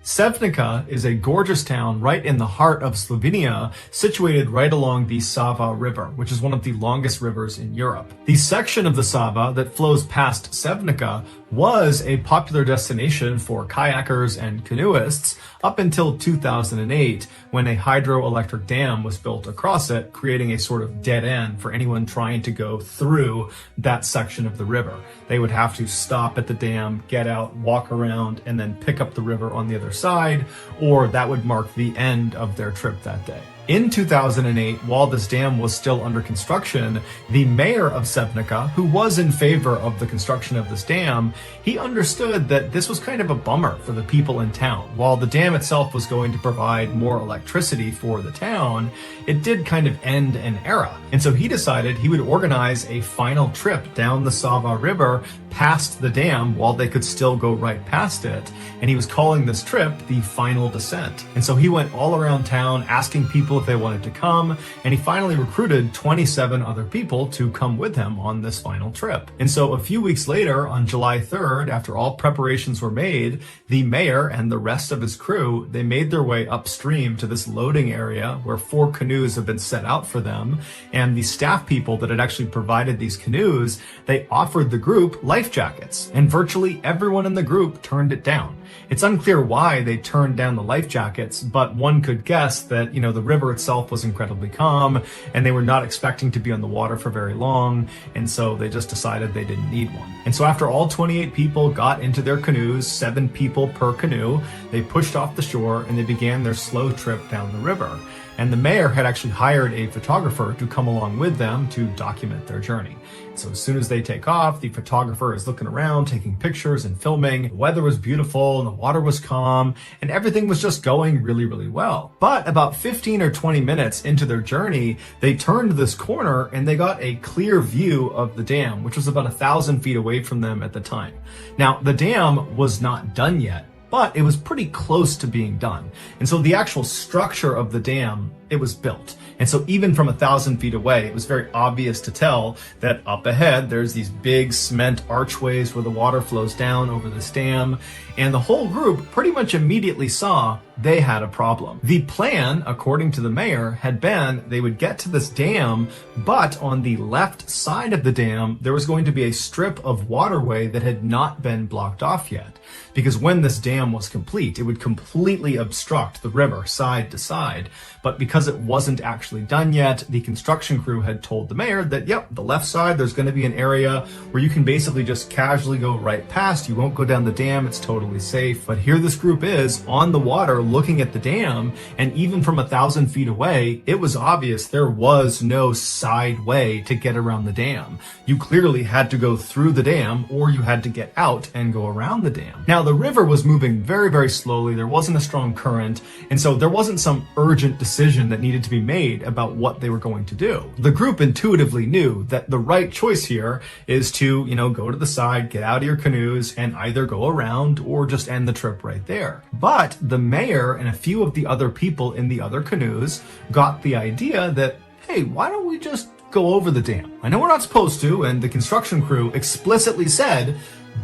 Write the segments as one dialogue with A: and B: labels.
A: Sevnica is a gorgeous town right in the heart of Slovenia, situated right along the Sava River, which is one of the longest rivers in Europe. The section of the Sava that flows past Sevnica was a popular destination for kayakers and canoeists up until 2008, when a hydroelectric dam was built across it, creating a sort of dead end for anyone trying to go through that section of the river. They would have to stop at the dam, get out, walk around, and then pick up the river on the other side, or that would mark the end of their trip that day. In 2008, while this dam was still under construction, the mayor of Sevnica, who was in favor of the construction of this dam, he understood that this was kind of a bummer for the people in town. While the dam itself was going to provide more electricity for the town, it did kind of end an era. And so he decided he would organize a final trip down the Sava River past the dam while they could still go right past it. And he was calling this trip the Final Descent. And so he went all around town asking people if they wanted to come, and he finally recruited 27 other people to come with him on this final trip. And so a few weeks later, on July 3rd, after all preparations were made, the mayor and the rest of his crew, they made their way upstream to this loading area where 4 canoes have been set out for them. And the staff people that had actually provided these canoes, they offered the group life jackets, and virtually everyone in the group turned it down. It's unclear why they turned down the life jackets, but one could guess that, the river itself was incredibly calm and they were not expecting to be on the water for very long, and so they just decided they didn't need one. And so after all 28 people got into their canoes, 7 people per canoe, they pushed off the shore and they began their slow trip down the river. And the mayor had actually hired a photographer to come along with them to document their journey. So as soon as they take off, the photographer is looking around, taking pictures and filming. The weather was beautiful and the water was calm and everything was just going really, really well. But about 15 or 20 minutes into their journey, they turned this corner and they got a clear view of the dam, which was about 1,000 feet away from them at the time. Now, the dam was not done yet, but it was pretty close to being done. And so the actual structure of the dam, it was built. And so even from 1,000 feet away, it was very obvious to tell that up ahead, there's these big cement archways where the water flows down over this dam. And the whole group pretty much immediately saw they had a problem. The plan, according to the mayor, had been they would get to this dam, but on the left side of the dam, there was going to be a strip of waterway that had not been blocked off yet. Because when this dam was complete, it would completely obstruct the river side to side. But because it wasn't actually done yet, the construction crew had told the mayor that, yep, the left side, there's going to be an area where you can basically just casually go right past. You won't go down the dam. It's totally safe. But here this group is on the water looking at the dam. And even from 1,000 feet away, it was obvious there was no side way to get around the dam. You clearly had to go through the dam or you had to get out and go around the dam. Now, the river was moving very, very slowly. There wasn't a strong current. And so there wasn't some urgent decision that needed to be made about what they were going to do. The group intuitively knew that the right choice here is to, go to the side, get out of your canoes, and either go around or just end the trip right there. But the mayor and a few of the other people in the other canoes got the idea that, hey, why don't we just go over the dam? I know we're not supposed to, and the construction crew explicitly said,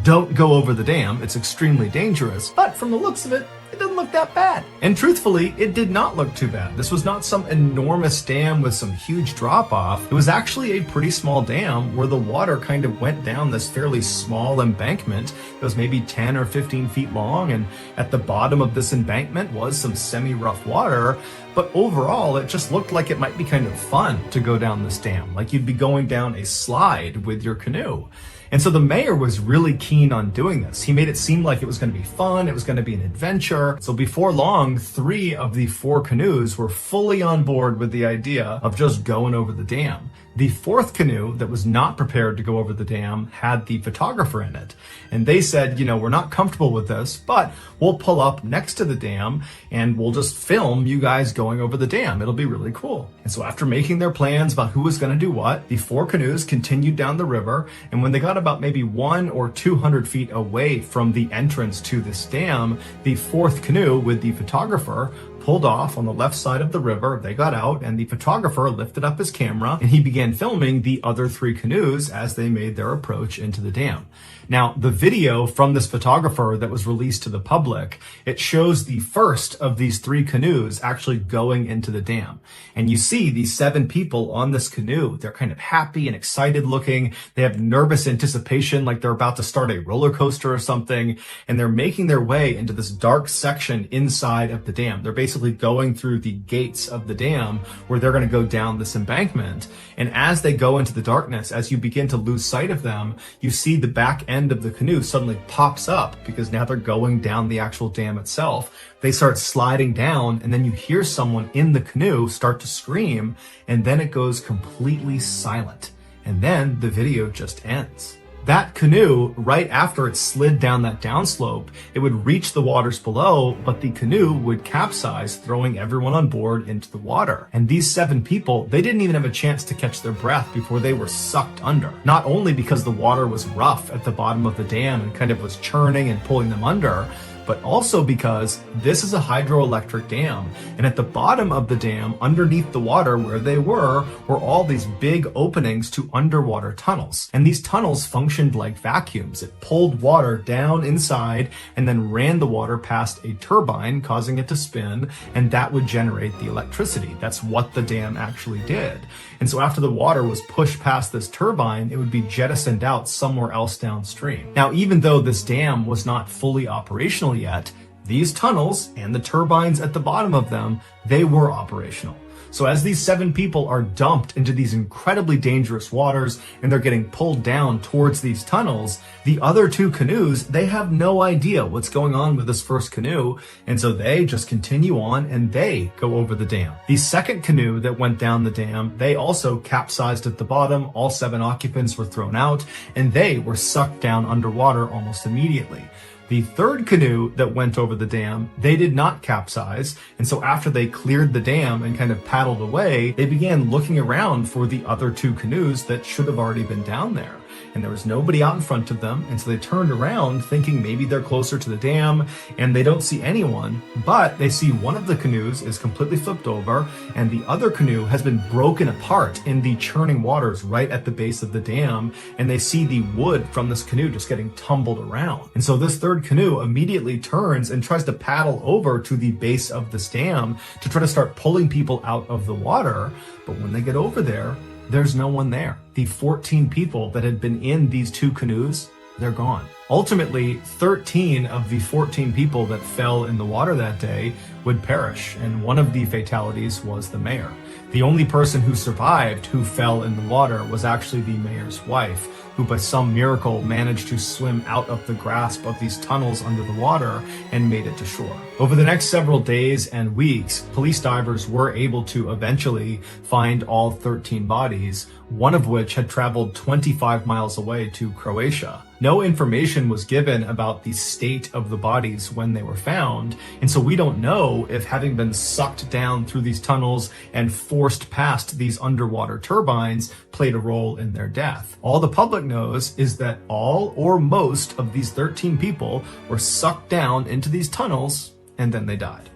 A: don't go over the dam, it's extremely dangerous. But from the looks of it, it doesn't look that bad. And truthfully, it did not look too bad. This was not some enormous dam with some huge drop off. It was actually a pretty small dam where the water kind of went down this fairly small embankment. It was maybe 10 or 15 feet long, and at the bottom of this embankment was some semi-rough water. But overall, it just looked like it might be kind of fun to go down this dam, like you'd be going down a slide with your canoe. And so the mayor was really keen on doing this. He made it seem like it was going to be fun, it was going to be an adventure. So before long, 3 of the 4 canoes were fully on board with the idea of just going over the dam. The 4th canoe that was not prepared to go over the dam had the photographer in it. And they said, we're not comfortable with this, but we'll pull up next to the dam and we'll just film you guys going over the dam. It'll be really cool. And so after making their plans about who was going to do what, the 4 canoes continued down the river. And when they got about maybe 100 or 200 feet away from the entrance to this dam, the 4th canoe with the photographer pulled off on the left side of the river. They got out, and the photographer lifted up his camera and he began filming the other 3 canoes as they made their approach into the dam. Now, the video from this photographer that was released to the public, it shows the first of these 3 canoes actually going into the dam. And you see these 7 people on this canoe. They're kind of happy and excited looking. They have nervous anticipation like they're about to start a roller coaster or something. And they're making their way into this dark section inside of the dam. They're basically going through the gates of the dam where they're going to go down this embankment. And as they go into the darkness, as you begin to lose sight of them, you see the back end of the canoe suddenly pops up because now they're going down the actual dam itself. They start sliding down, and then you hear someone in the canoe start to scream, and then it goes completely silent. And then the video just ends. That canoe, right after it slid down that downslope, it would reach the waters below, but the canoe would capsize, throwing everyone on board into the water. And these 7 people, they didn't even have a chance to catch their breath before they were sucked under. Not only because the water was rough at the bottom of the dam and kind of was churning and pulling them under, but also because this is a hydroelectric dam. And at the bottom of the dam, underneath the water where they were all these big openings to underwater tunnels. And these tunnels functioned like vacuums. It pulled water down inside and then ran the water past a turbine, causing it to spin, and that would generate the electricity. That's what the dam actually did. And so after the water was pushed past this turbine, it would be jettisoned out somewhere else downstream. Now, even though this dam was not fully operational yet, these tunnels and the turbines at the bottom of them, they were operational. So as these 7 people are dumped into these incredibly dangerous waters and they're getting pulled down towards these tunnels, the other 2 canoes, they have no idea what's going on with this first canoe. And so they just continue on and they go over the dam. The second canoe that went down the dam, they also capsized at the bottom. All 7 occupants were thrown out and they were sucked down underwater almost immediately. The third canoe that went over the dam, they did not capsize, and so after they cleared the dam and kind of paddled away, they began looking around for the other 2 canoes that should have already been down there. And there was nobody out in front of them, and so they turned around thinking maybe they're closer to the dam, and they don't see anyone, but they see one of the canoes is completely flipped over, and the other canoe has been broken apart in the churning waters right at the base of the dam, and they see the wood from this canoe just getting tumbled around. And so this third canoe immediately turns and tries to paddle over to the base of this dam to try to start pulling people out of the water, but when they get over there, there's no one there. The 14 people that had been in these 2 canoes, they're gone. Ultimately, 13 of the 14 people that fell in the water that day would perish, and one of the fatalities was the mayor. The only person who survived who fell in the water was actually the mayor's wife, who by some miracle managed to swim out of the grasp of these tunnels under the water and made it to shore. Over the next several days and weeks, police divers were able to eventually find all 13 bodies, one of which had traveled 25 miles away to Croatia. No information was given about the state of the bodies when they were found, and so we don't know if having been sucked down through these tunnels and forced past these underwater turbines played a role in their death. All the public knows is that all or most of these 13 people were sucked down into these tunnels and then they died.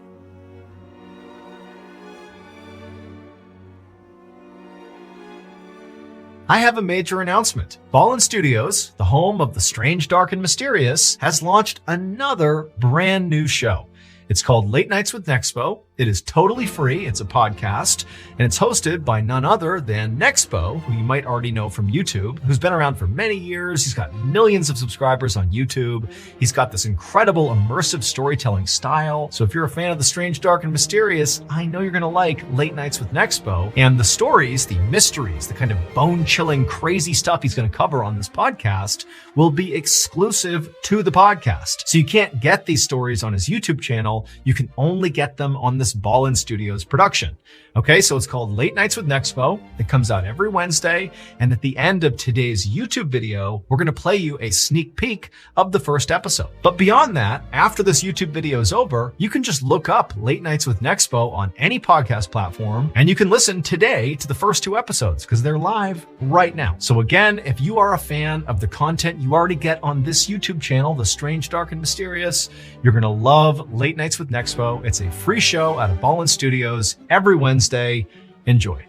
A: I have a major announcement. Ballin Studios, the home of the strange, dark, and mysterious, has launched another brand new show. It's called Late Nights with Nexpo. It is totally free. It's a podcast, and it's hosted by none other than Nexpo, who you might already know from YouTube, who's been around for many years. He's got millions of subscribers on YouTube. He's got this incredible immersive storytelling style. So if you're a fan of the strange, dark, and mysterious, I know you're going to like Late Nights with Nexpo. And the stories, the mysteries, the kind of bone-chilling, crazy stuff he's going to cover on this podcast will be exclusive to the podcast. So you can't get these stories on his YouTube channel. You can only get them on this Ballin Studios production. Okay, so it's called Late Nights with Nexpo. It comes out every Wednesday. And at the end of today's YouTube video, we're going to play you a sneak peek of the first episode. But beyond that, after this YouTube video is over, you can just look up Late Nights with Nexpo on any podcast platform, and you can listen today to the first 2 episodes because they're live right now. So again, if you are a fan of the content you already get on this YouTube channel, The Strange, Dark, and Mysterious, you're going to love Late Nights with Nexpo. It's a free show out of Ballin Studios every Wednesday. Enjoy.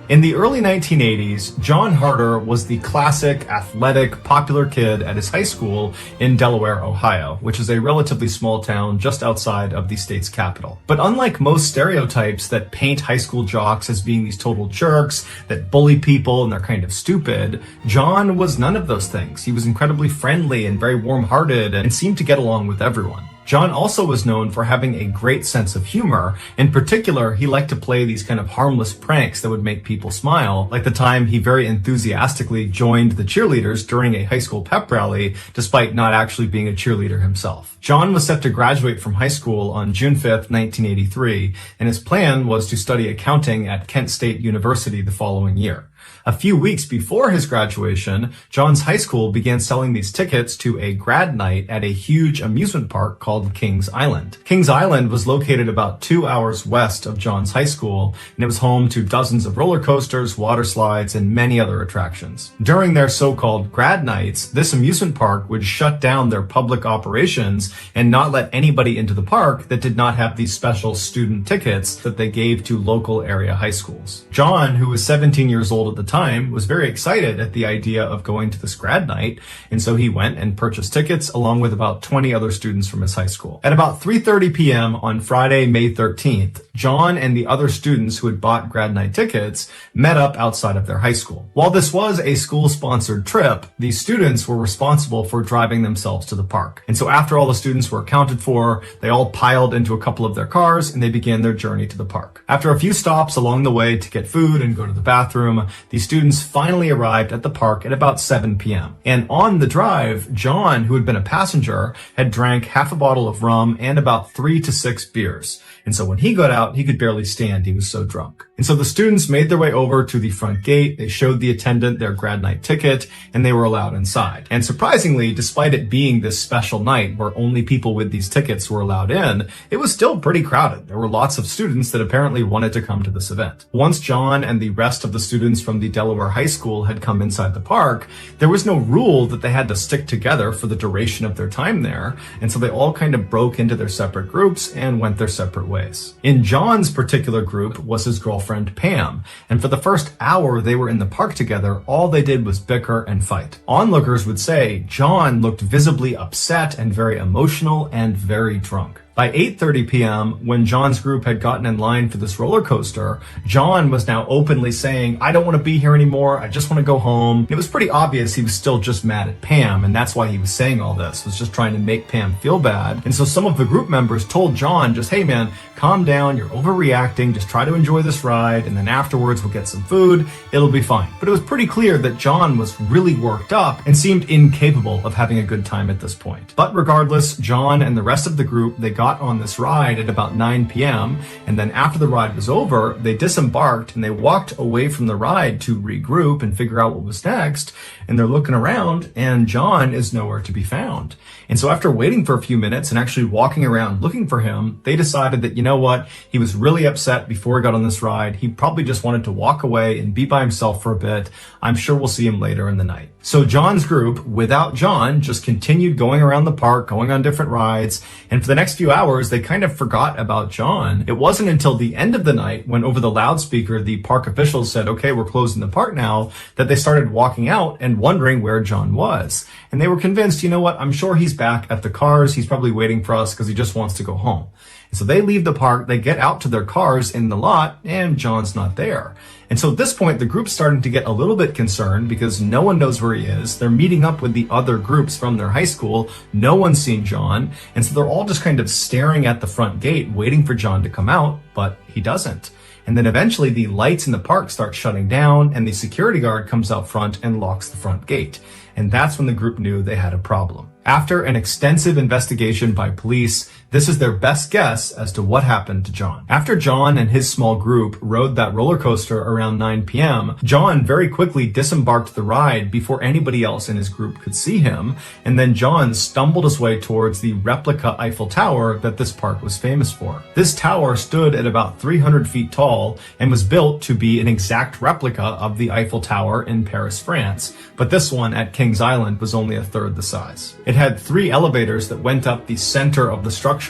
A: In the early 1980s, John Harder was the classic, athletic, popular kid at his high school in Delaware, Ohio, which is a relatively small town just outside of the state's capital. But unlike most stereotypes that paint high school jocks as being these total jerks that bully people and they're kind of stupid, John was none of those things. He was incredibly friendly and very warm-hearted and seemed to get along with everyone. John also was known for having a great sense of humor. In particular, he liked to play these kind of harmless pranks that would make people smile, like the time he very enthusiastically joined the cheerleaders during a high school pep rally, despite not actually being a cheerleader himself. John was set to graduate from high school on June 5th, 1983, and his plan was to study accounting at Kent State University the following year. A few weeks before his graduation, John's high school began selling these tickets to a grad night at a huge amusement park called Kings Island. Kings Island was located about 2 hours west of John's high school, and it was home to dozens of roller coasters, water slides, and many other attractions. During their so-called grad nights, this amusement park would shut down their public operations and not let anybody into the park that did not have these special student tickets that they gave to local area high schools. John, who was 17 years old at the time, was very excited at the idea of going to this grad night, and so he went and purchased tickets along with about 20 other students from his high school. At about 3:30 p.m. on Friday, May 13th, John and the other students who had bought grad night tickets met up outside of their high school. While this was a school-sponsored trip, the students were responsible for driving themselves to the park. And so after all the students were accounted for, they all piled into a couple of their cars and they began their journey to the park. After a few stops along the way to get food and go to the bathroom, the students finally arrived at the park at about 7 p.m. And on the drive, John, who had been a passenger, had drank half a bottle of rum and about 3 to 6 beers. And so when he got out, he could barely stand. He was so drunk. And so the students made their way over to the front gate. They showed the attendant their grad night ticket and they were allowed inside. And surprisingly, despite it being this special night where only people with these tickets were allowed in, it was still pretty crowded. There were lots of students that apparently wanted to come to this event. Once John and the rest of the students from the Delaware High School had come inside the park, there was no rule that they had to stick together for the duration of their time there. And so they all kind of broke into their separate groups and went their separate ways. In John's particular group was his girlfriend Pam, and for the first hour they were in the park together, all they did was bicker and fight. Onlookers would say John looked visibly upset and very emotional and very drunk. By 8:30 p.m., when John's group had gotten in line for this roller coaster, John was now openly saying, "I don't want to be here anymore. I just want to go home." It was pretty obvious he was still just mad at Pam, and that's why he was saying all this, was just trying to make Pam feel bad. And so some of the group members told John, just, "Hey man, calm down. You're overreacting. Just try to enjoy this ride, and then afterwards we'll get some food. It'll be fine." But it was pretty clear that John was really worked up and seemed incapable of having a good time at this point. But regardless, John and the rest of the group, they got on this ride at about 9 p.m. and then after the ride was over, they disembarked and they walked away from the ride to regroup and figure out what was next. And they're looking around and John is nowhere to be found. And so after waiting for a few minutes and actually walking around looking for him, they decided that, you know what, he was really upset before he got on this ride. He probably just wanted to walk away and be by himself for a bit. I'm sure we'll see him later in the night. So John's group, without John, just continued going around the park, going on different rides. And for the next few hours, they kind of forgot about John. It wasn't until the end of the night when over the loudspeaker, the park officials said, "Okay, we're closing the park now," that they started walking out and wondering where John was. And they were convinced, you know what, I'm sure he's back at the cars. He's probably waiting for us because he just wants to go home. And so they leave the park, they get out to their cars in the lot, and John's not there. And so at this point, the group's starting to get a little bit concerned because no one knows where he is. They're meeting up with the other groups from their high school. No one's seen John. And so they're all just kind of staring at the front gate, waiting for John to come out, but he doesn't. And then eventually the lights in the park start shutting down and the security guard comes out front and locks the front gate. And that's when the group knew they had a problem. After an extensive investigation by police, This is their best guess as to what happened to John. After John and his small group rode that roller coaster around 9 p.m., John very quickly disembarked the ride before anybody else in his group could see him, and then John stumbled his way towards the replica Eiffel Tower that this park was famous for. This tower stood at about 300 feet tall and was built to be an exact replica of the Eiffel Tower in Paris, France, but this one at Kings Island was only a third the size. It had 3 elevators that went up the center of the structure,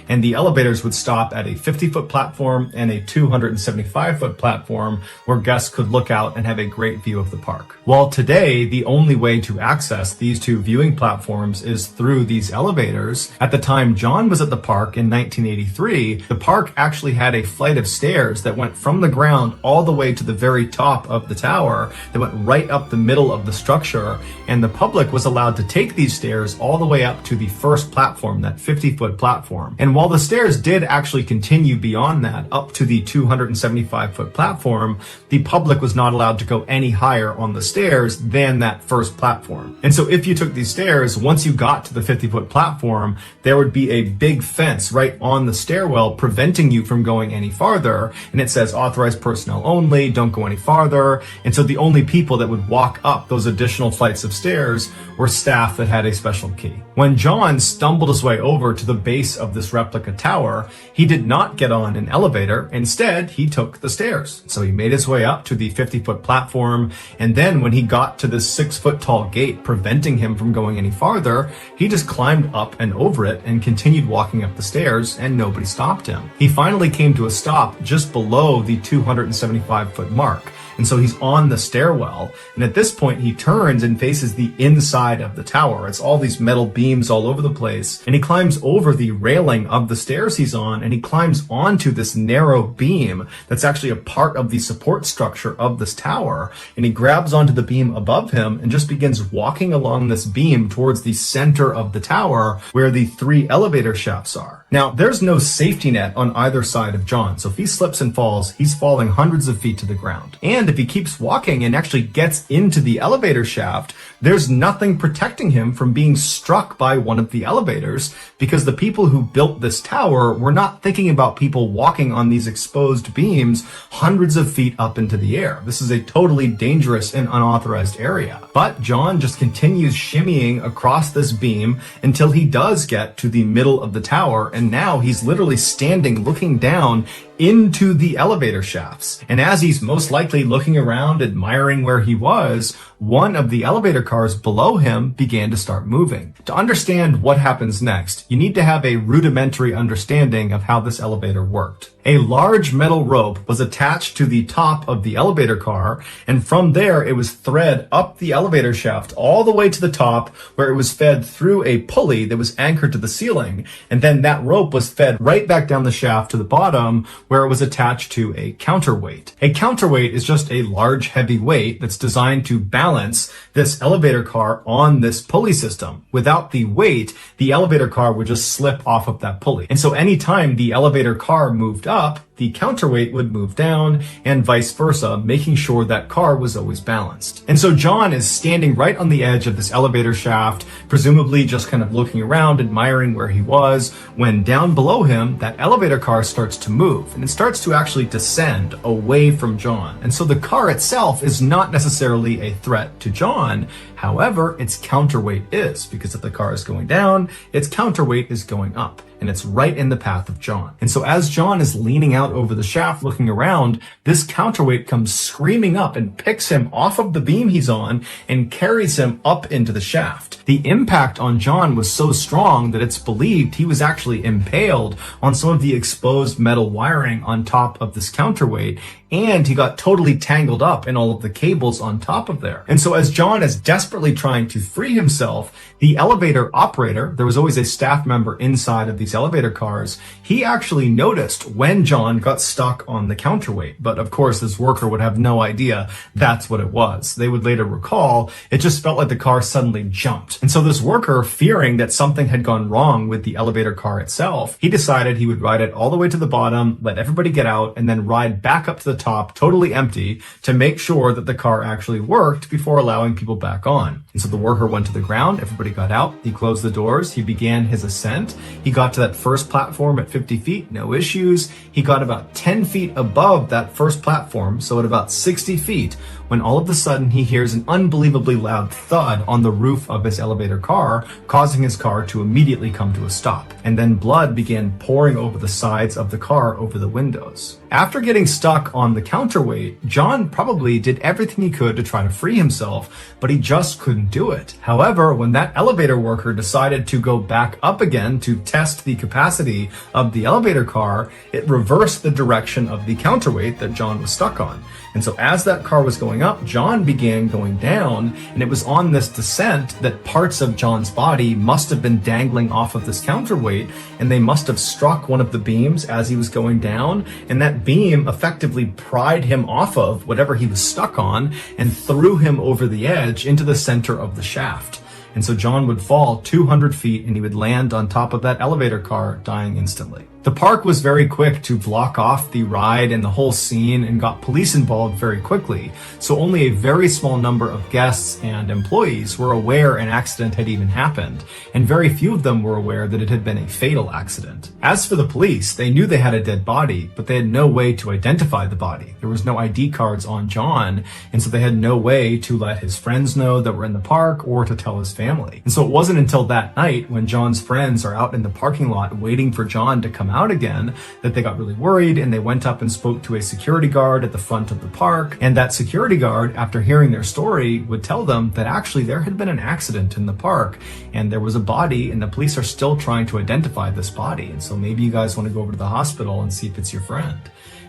A: and the elevators would stop at a 50-foot platform and a 275-foot platform where guests could look out and have a great view of the park. While today, the only way to access these 2 viewing platforms is through these elevators, at the time John was at the park in 1983, the park actually had a flight of stairs that went from the ground all the way to the very top of the tower that went right up the middle of the structure, and the public was allowed to take these stairs all the way up to the first platform, that 50-foot platform. And while the stairs did actually continue beyond that, up to the 275-foot platform, the public was not allowed to go any higher on the stairs than that first platform. And so if you took these stairs, once you got to the 50-foot platform, there would be a big fence right on the stairwell preventing you from going any farther, and it says authorized personnel only, don't go any farther. And so the only people that would walk up those additional flights of stairs were staff that had a special key. When John stumbled his way over to the base of this replica tower, he did not get on an elevator. Instead, he took the stairs. So he made his way up to the 50-foot platform, and then when he got to this 6-foot tall gate preventing him from going any farther, he just climbed up and over it and continued walking up the stairs, and nobody stopped him. He finally came to a stop just below the 275-foot mark. And so he's on the stairwell, and at this point he turns and faces the inside of the tower. It's all these metal beams all over the place, and he climbs over the railing of the stairs he's on, and he climbs onto this narrow beam that's actually a part of the support structure of this tower, and he grabs onto the beam above him and just begins walking along this beam towards the center of the tower where the 3 elevator shafts are. Now, there's no safety net on either side of John, so if he slips and falls, he's falling hundreds of feet to the ground. And if he keeps walking and actually gets into the elevator shaft, there's nothing protecting him from being struck by one of the elevators, because the people who built this tower were not thinking about people walking on these exposed beams hundreds of feet up into the air. This is a totally dangerous and unauthorized area. But John just continues shimmying across this beam until he does get to the middle of the tower, and now he's literally standing looking down into the elevator shafts. And as he's most likely looking around, admiring where he was, one of the elevator cars below him began to start moving. To understand what happens next, you need to have a rudimentary understanding of how this elevator worked. A large metal rope was attached to the top of the elevator car, and from there it was thread up the elevator shaft all the way to the top, where it was fed through a pulley that was anchored to the ceiling, and then that rope was fed right back down the shaft to the bottom, where it was attached to a counterweight. A counterweight is just a large heavy weight that's designed to balance this elevator car on this pulley system. Without the weight, the elevator car would just slip off of that pulley. And so anytime the elevator car moved up, the counterweight would move down, and vice versa, making sure that car was always balanced. And so John is standing right on the edge of this elevator shaft, presumably just kind of looking around, admiring where he was, when down below him, that elevator car starts to move, and it starts to actually descend away from John. And so the car itself is not necessarily a threat to John. However, its counterweight is, because if the car is going down, its counterweight is going up, and it's right in the path of John. And so as John is leaning out over the shaft looking around, this counterweight comes screaming up and picks him off of the beam he's on and carries him up into the shaft. The impact on John was so strong that it's believed he was actually impaled on some of the exposed metal wiring on top of this counterweight, and he got totally tangled up in all of the cables on top of there. And so as John is desperately trying to free himself, the elevator operator, there was always a staff member inside of these elevator cars, he actually noticed when John got stuck on the counterweight. But of course, this worker would have no idea that's what it was. They would later recall, it just felt like the car suddenly jumped. And so this worker, fearing that something had gone wrong with the elevator car itself, he decided he would ride it all the way to the bottom, let everybody get out, and then ride back up to the top totally empty to make sure that the car actually worked before allowing people back on. And so the worker went to the ground, everybody got out, he closed the doors, he began his ascent. He got to that first platform at 50 feet, no issues. He got about 10 feet above that first platform, so at about 60 feet, when all of a sudden he hears an unbelievably loud thud on the roof of his elevator car, causing his car to immediately come to a stop. And then blood began pouring over the sides of the car over the windows. After getting stuck on the counterweight, John probably did everything he could to try to free himself, but he just couldn't do it. However, when that elevator worker decided to go back up again to test the capacity of the elevator car, it reversed the direction of the counterweight that John was stuck on. And so as that car was going up, John began going down, and it was on this descent that parts of John's body must have been dangling off of this counterweight, and they must have struck one of the beams as he was going down, and that beam effectively pried him off of whatever he was stuck on and threw him over the edge into the center of the shaft. And so John would fall 200 feet and he would land on top of that elevator car, dying instantly. The park was very quick to block off the ride and the whole scene and got police involved very quickly. So only a very small number of guests and employees were aware an accident had even happened, and very few of them were aware that it had been a fatal accident. As for the police, they knew they had a dead body, but they had no way to identify the body. There was no ID cards on John, and so they had no way to let his friends know that were in the park or to tell his family. And so it wasn't until that night, when John's friends are out in the parking lot waiting for John to come out again, that they got really worried, and they went up and spoke to a security guard at the front of the park. And that security guard, after hearing their story, would tell them that actually there had been an accident in the park and there was a body, and the police are still trying to identify this body. And so maybe you guys want to go over to the hospital and see if it's your friend.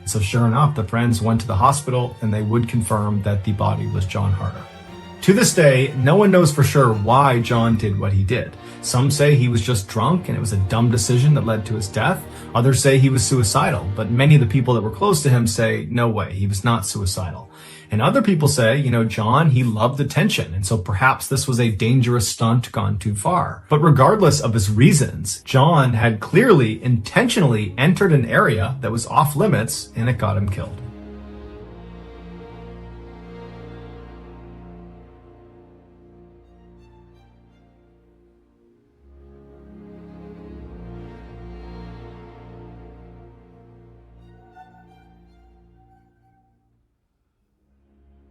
A: And so sure enough, the friends went to the hospital, and they would confirm that the body was John Harder. To this day, no one knows for sure why John did what he did. Some say he was just drunk and it was a dumb decision that led to his death. Others say he was suicidal, but many of the people that were close to him say, no way, he was not suicidal. And other people say, John, he loved attention, and so perhaps this was a dangerous stunt gone too far. But regardless of his reasons, John had clearly intentionally entered an area that was off limits, and it got him killed.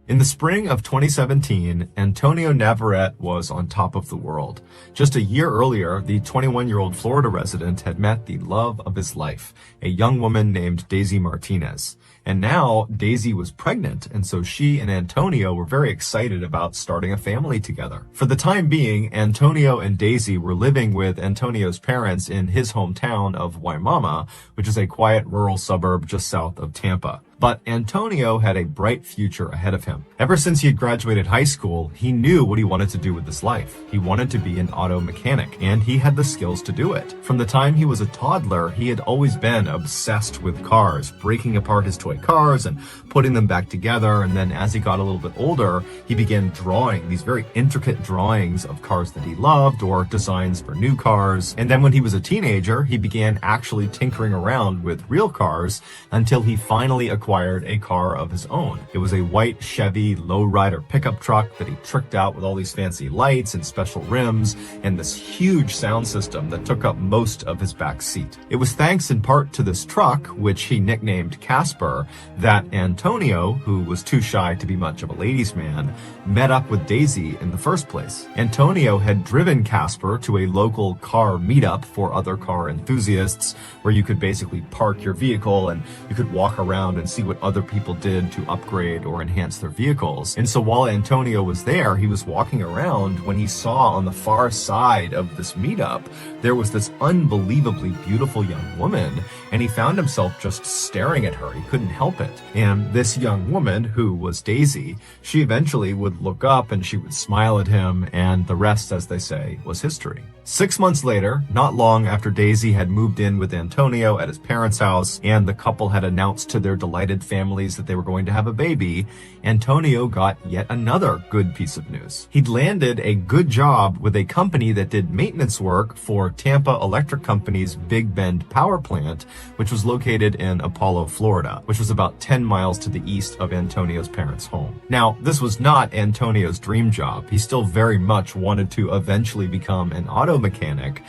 A: In the spring of 2017, Antonio Navarrete was on top of the world. Just a year earlier, the 21-year-old Florida resident had met the love of his life, a young woman named Daisy Martinez. And now Daisy was pregnant, and so she and Antonio were very excited about starting a family together. For the time being, Antonio and Daisy were living with Antonio's parents in his hometown of Waimama, which is a quiet rural suburb just south of Tampa. But Antonio had a bright future ahead of him. Ever since he had graduated high school, he knew what he wanted to do with his life. He wanted to be an auto mechanic, and he had the skills to do it. From the time he was a toddler, he had always been obsessed with cars, breaking apart his toy cars and putting them back together. And then as he got a little bit older, he began drawing these very intricate drawings of cars that he loved or designs for new cars. And then when he was a teenager, he began actually tinkering around with real cars until he finally acquired a car of his own. It was a white Chevy lowrider pickup truck that he tricked out with all these fancy lights and special rims and this huge sound system that took up most of his back seat. It was thanks in part to this truck, which he nicknamed Casper, that Antonio, who was too shy to be much of a ladies' man, met up with Daisy in the first place. Antonio had driven Casper to a local car meetup for other car enthusiasts, where you could basically park your vehicle and you could walk around and see what other people did to upgrade or enhance their vehicles. And so while Antonio was there, he was walking around when he saw on the far side of this meetup, there was this unbelievably beautiful young woman, and he found himself just staring at her. He couldn't help it. And this young woman, who was Daisy, she eventually would look up and she would smile at him, and the rest, as they say, was history. 6 months later, not long after Daisy had moved in with Antonio at his parents' house and the couple had announced to their delighted families that they were going to have a baby, Antonio got yet another good piece of news. He'd landed a good job with a company that did maintenance work for Tampa Electric Company's Big Bend power plant, which was located in Apollo, Florida, which was about 10 miles to the east of Antonio's parents' home. Now, this was not Antonio's dream job. He still very much wanted to eventually become an auto mechanic,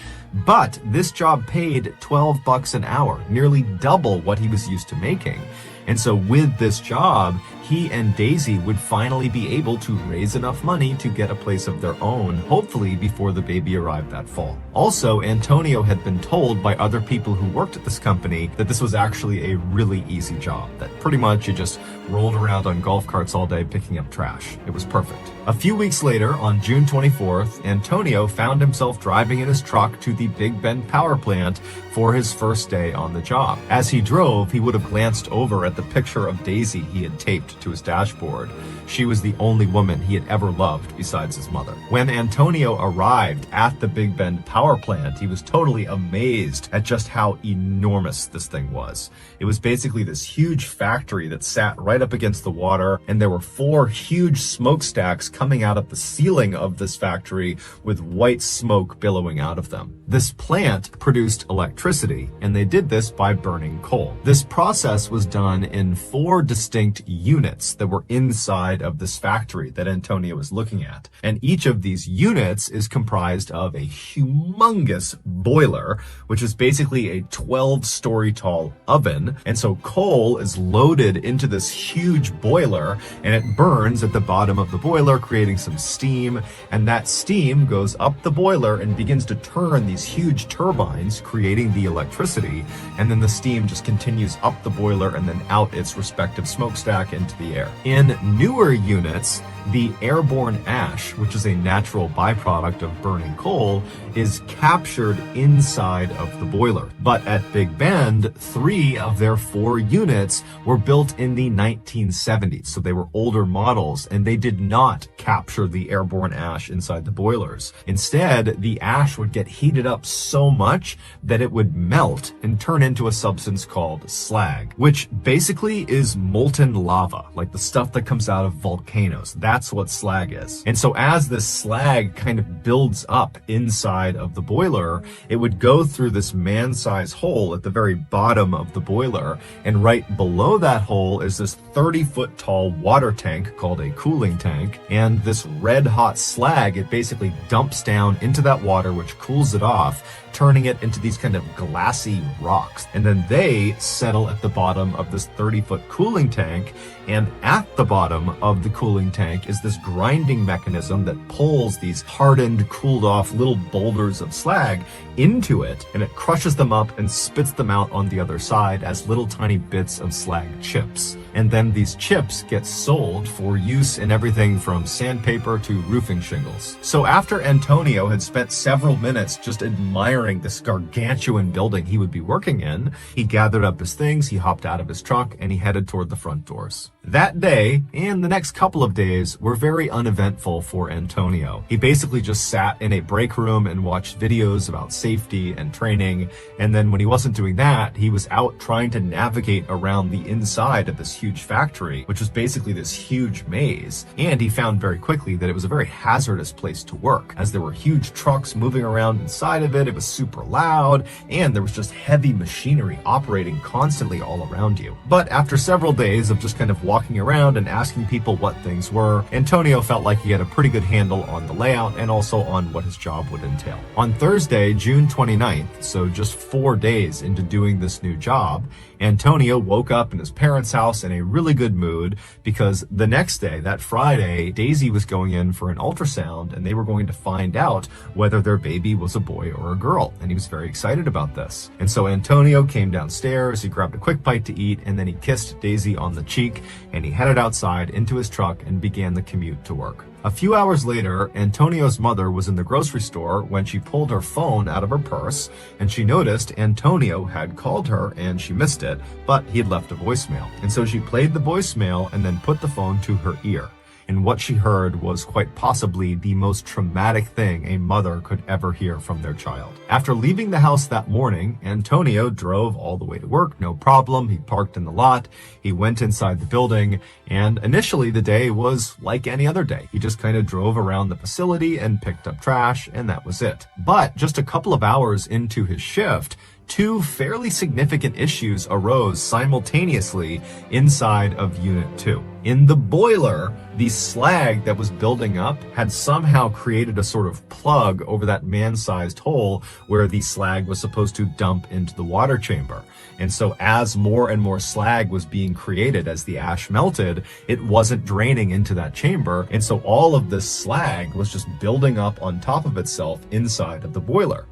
A: but this job paid $12 an hour, nearly double what he was used to making. And so with this job, he and Daisy would finally be able to raise enough money to get a place of their own, hopefully before the baby arrived that fall. Also, Antonio had been told by other people who worked at this company that this was actually a really easy job, that pretty much you just rolled around on golf carts all day picking up trash. It was perfect. A few weeks later, on June 24th, Antonio found himself driving in his truck to the Big Bend power plant for his first day on the job. As he drove, he would have glanced over at the picture of Daisy he had taped to his dashboard. She was the only woman he had ever loved besides his mother. When Antonio arrived at the Big Bend power plant, he was totally amazed at just how enormous this thing was. It was basically this huge factory that sat right up against the water, and there were 4 huge smokestacks coming out of the ceiling of this factory with white smoke billowing out of them. This plant produced electricity, and they did this by burning coal. This process was done in 4 distinct units that were inside of this factory that Antonio was looking at. And each of these units is comprised of a humongous boiler, which is basically a 12-story tall oven. And so coal is loaded into this huge boiler, and it burns at the bottom of the boiler, creating some steam. And that steam goes up the boiler and begins to turn these huge turbines, creating the electricity. And then the steam just continues up the boiler and then out its respective smokestack into the air. In newer units, the airborne ash, which is a natural byproduct of burning coal, is captured inside of the boiler. But at Big Bend, 3 of their 4 units were built in the 1970s, so they were older models, and they did not capture the airborne ash inside the boilers. Instead, the ash would get heated up so much that it would melt and turn into a substance called slag, which basically is molten lava, like the stuff that comes out of volcanoes. That's what slag is. And so as this slag kind of builds up inside of the boiler, it would go through this man-sized hole at the very bottom of the boiler, and right below that hole is this 30-foot tall water tank called a cooling tank, and this red-hot slag, it basically dumps down into that water, which cools it off, turning it into these kind of glassy rocks. And then they settle at the bottom of this 30-foot cooling tank, and at the bottom of the cooling tank is this grinding mechanism that pulls these hardened, cooled off little boulders of slag into it, and it crushes them up and spits them out on the other side as little tiny bits of slag chips. And then these chips get sold for use in everything from sandpaper to roofing shingles. So after Antonio had spent several minutes just admiring this gargantuan building he would be working in, he gathered up his things, he hopped out of his truck, and he headed toward the front doors. That day, and the next couple of days, were very uneventful for Antonio. He basically just sat in a break room and watched videos about safety and training, and then when he wasn't doing that, he was out trying to navigate around the inside of this huge factory, which was basically this huge maze. And he found very quickly that it was a very hazardous place to work, as there were huge trucks moving around inside of it, it was super loud, and there was just heavy machinery operating constantly all around you. But after several days of just kind of walking around and asking people what things were, Antonio felt like he had a pretty good handle on the layout and also on what his job would entail. On Thursday, June 29th, so just 4 days into doing this new job, Antonio woke up in his parents' house in a really good mood because the next day, that Friday, Daisy was going in for an ultrasound and they were going to find out whether their baby was a boy or a girl. And he was very excited about this. And so Antonio came downstairs, he grabbed a quick bite to eat, and then he kissed Daisy on the cheek, and he headed outside into his truck and began the commute to work. A few hours later, Antonio's mother was in the grocery store when she pulled her phone out of her purse, and she noticed Antonio had called her and she missed it, but he had left a voicemail. And so she played the voicemail and then put the phone to her ear. and what she heard was quite possibly the most traumatic thing a mother could ever hear from their child. After leaving the house that morning, Antonio drove all the way to work, no problem. He parked in the lot, he went inside the building, and initially the day was like any other day. He just kind of drove around the facility and picked up trash, and that was it. But just a couple of hours into his shift, two fairly significant issues arose simultaneously inside of Unit 2. In the boiler, the slag that was building up had somehow created a sort of plug over that man-sized hole where the slag was supposed to dump into the water chamber. And so as more and more slag was being created as the ash melted, it wasn't draining into that chamber. And so all of this slag was just building up on top of itself inside of the boiler.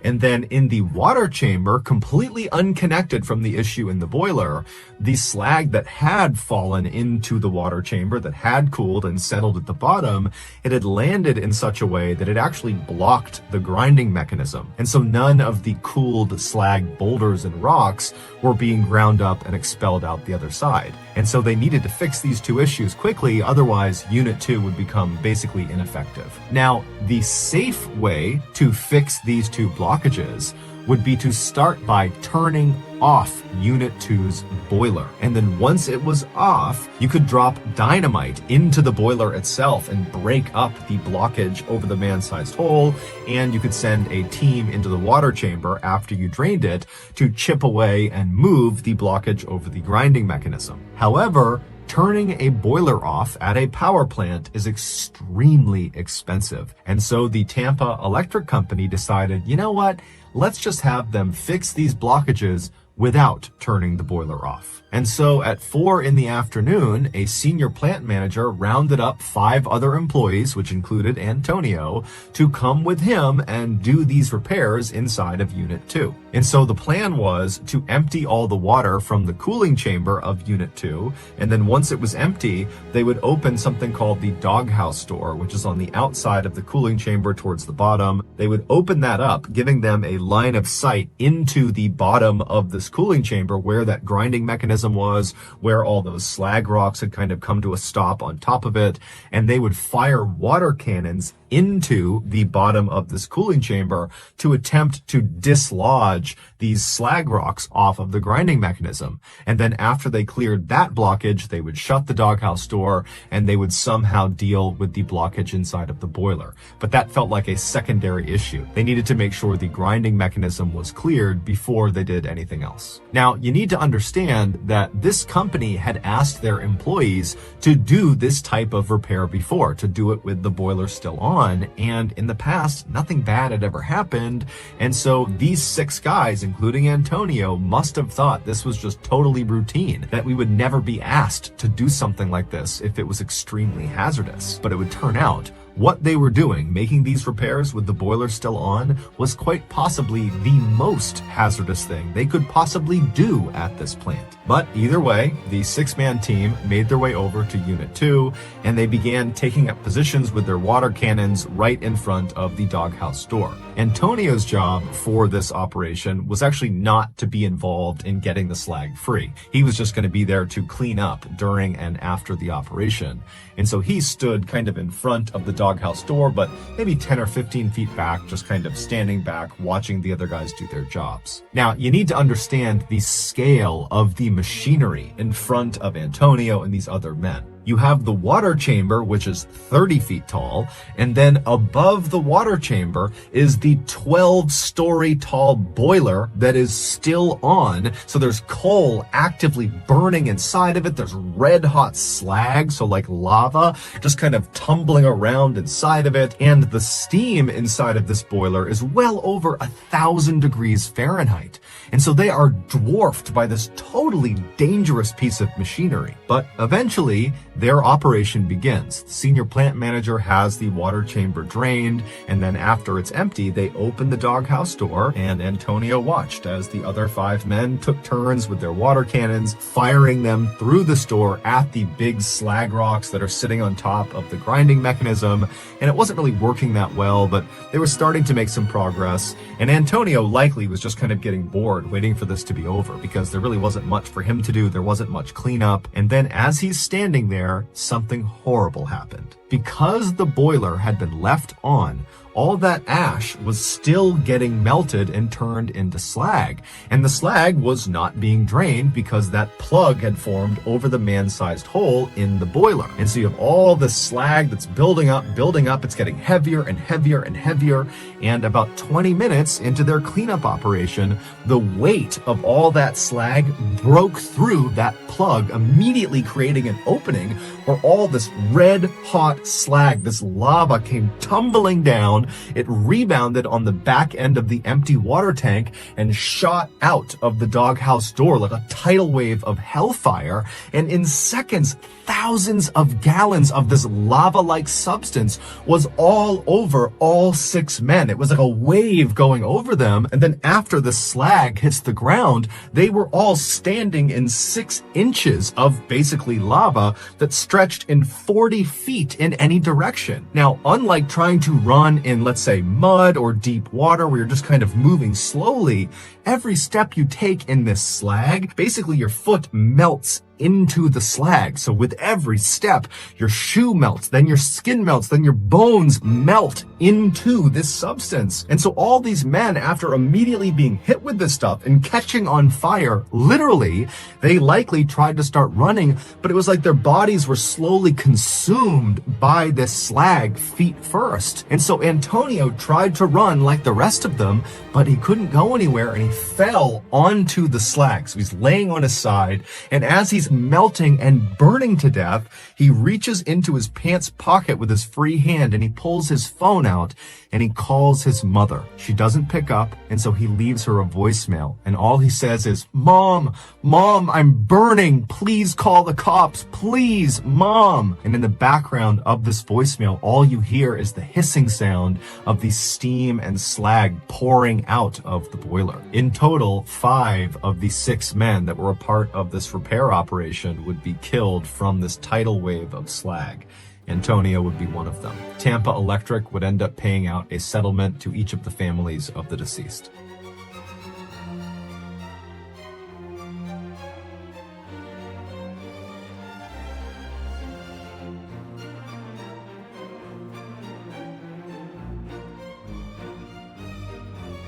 A: And then in the water chamber, completely unconnected from the issue in the boiler, the slag that had fallen into the water chamber, that had cooled and settled at the bottom, it had landed in such a way that it actually blocked the grinding mechanism. And so none of the cooled slag boulders and rocks were being ground up and expelled out the other side. And so they needed to fix these two issues quickly, otherwise Unit 2 would become basically ineffective. Now, the safe way to fix these two blockages would be to start by turning off Unit 2's boiler. And then once it was off, you could drop dynamite into the boiler itself and break up the blockage over the man-sized hole, and you could send a team into the water chamber after you drained it to chip away and move the blockage over the grinding mechanism. However, turning a boiler off at a power plant is extremely expensive. And so the Tampa Electric Company decided, you know what? Let's just have them fix these blockages without turning the boiler off. And so at 4 in the afternoon, a senior plant manager rounded up 5 other employees, which included Antonio, to come with him and do these repairs inside of Unit 2. And so the plan was to empty all the water from the cooling chamber of Unit 2, and then once it was empty, they would open something called the doghouse door, which is on the outside of the cooling chamber towards the bottom. They would open that up, giving them a line of sight into the bottom of this cooling chamber where that grinding mechanism was, where all those slag rocks had kind of come to a stop on top of it, and they would fire water cannons into the bottom of this cooling chamber to attempt to dislodge these slag rocks off of the grinding mechanism. And then after they cleared that blockage, they would shut the doghouse door and they would somehow deal with the blockage inside of the boiler. But that felt like a secondary issue. They needed to make sure the grinding mechanism was cleared before they did anything else. Now, you need to understand that this company had asked their employees to do this type of repair before, to do it with the boiler still on. And in the past, nothing bad had ever happened. And so these 6 guys, including Antonio, must have thought this was just totally routine, that we would never be asked to do something like this if it was extremely hazardous. But it would turn out what they were doing, making these repairs with the boiler still on, was quite possibly the most hazardous thing they could possibly do at this plant. But either way, the 6-man team made their way over to Unit 2, and they began taking up positions with their water cannons right in front of the doghouse door. Antonio's job for this operation was actually not to be involved in getting the slag free. He was just going to be there to clean up during and after the operation. And so he stood kind of in front of the doghouse door, but maybe 10 or 15 feet back, just kind of standing back, watching the other guys do their jobs. Now, you need to understand the scale of the machinery in front of Antonio and these other men. You have the water chamber, which is 30 feet tall, and then above the water chamber is the 12-story tall boiler that is still on. So there's coal actively burning inside of it. There's red hot slag, so like lava, just kind of tumbling around inside of it. And the steam inside of this boiler is well over 1,000 degrees Fahrenheit. And so they are dwarfed by this totally dangerous piece of machinery. But eventually, their operation begins. The senior plant manager has the water chamber drained, and then after it's empty, they open the doghouse door, and Antonio watched as the other 5 men took turns with their water cannons, firing them through the store at the big slag rocks that are sitting on top of the grinding mechanism. And it wasn't really working that well, but they were starting to make some progress, and Antonio likely was just kind of getting bored waiting for this to be over, because there really wasn't much for him to do. There wasn't much cleanup. And then as he's standing there, there, something horrible happened. Because the boiler had been left on, all that ash was still getting melted and turned into slag. And the slag was not being drained because that plug had formed over the man-sized hole in the boiler. And so you have all this slag that's building up. It's getting heavier and heavier and heavier. And about 20 minutes into their cleanup operation, the weight of all that slag broke through that plug, immediately creating an opening where all this red hot slag, this lava, came tumbling down. It rebounded on the back end of the empty water tank and shot out of the doghouse door like a tidal wave of hellfire. And in seconds, thousands of gallons of this lava-like substance was all over all 6 men. It was like a wave going over them. And then after the slag hits the ground, they were all standing in 6 inches of basically lava that stretched in 40 feet in any direction. Now, unlike trying to run in, let's say, mud or deep water where you're just kind of moving slowly, every step you take in this slag, basically your foot melts into the slag. So with every step, your shoe melts, then your skin melts, then your bones melt into this substance. And so all these men, after immediately being hit with this stuff and catching on fire, literally, they likely tried to start running, but it was like their bodies were slowly consumed by this slag feet first. And so Antonio tried to run like the rest of them, but he couldn't go anywhere and he fell onto the slag. So he's laying on his side, and as he's melting and burning to death, he reaches into his pants pocket with his free hand and he pulls his phone out and he calls his mother. She doesn't pick up, and so he leaves her a voicemail, and all he says is, Mom, I'm burning. Please call the cops. Please, Mom. And in the background of this voicemail, all you hear is the hissing sound of the steam and slag pouring out of the boiler. In total, 5 of the 6 men that were a part of this repair operation would be killed from this tidal wave of slag. Antonio would be one of them. Tampa Electric would end up paying out a settlement to each of the families of the deceased.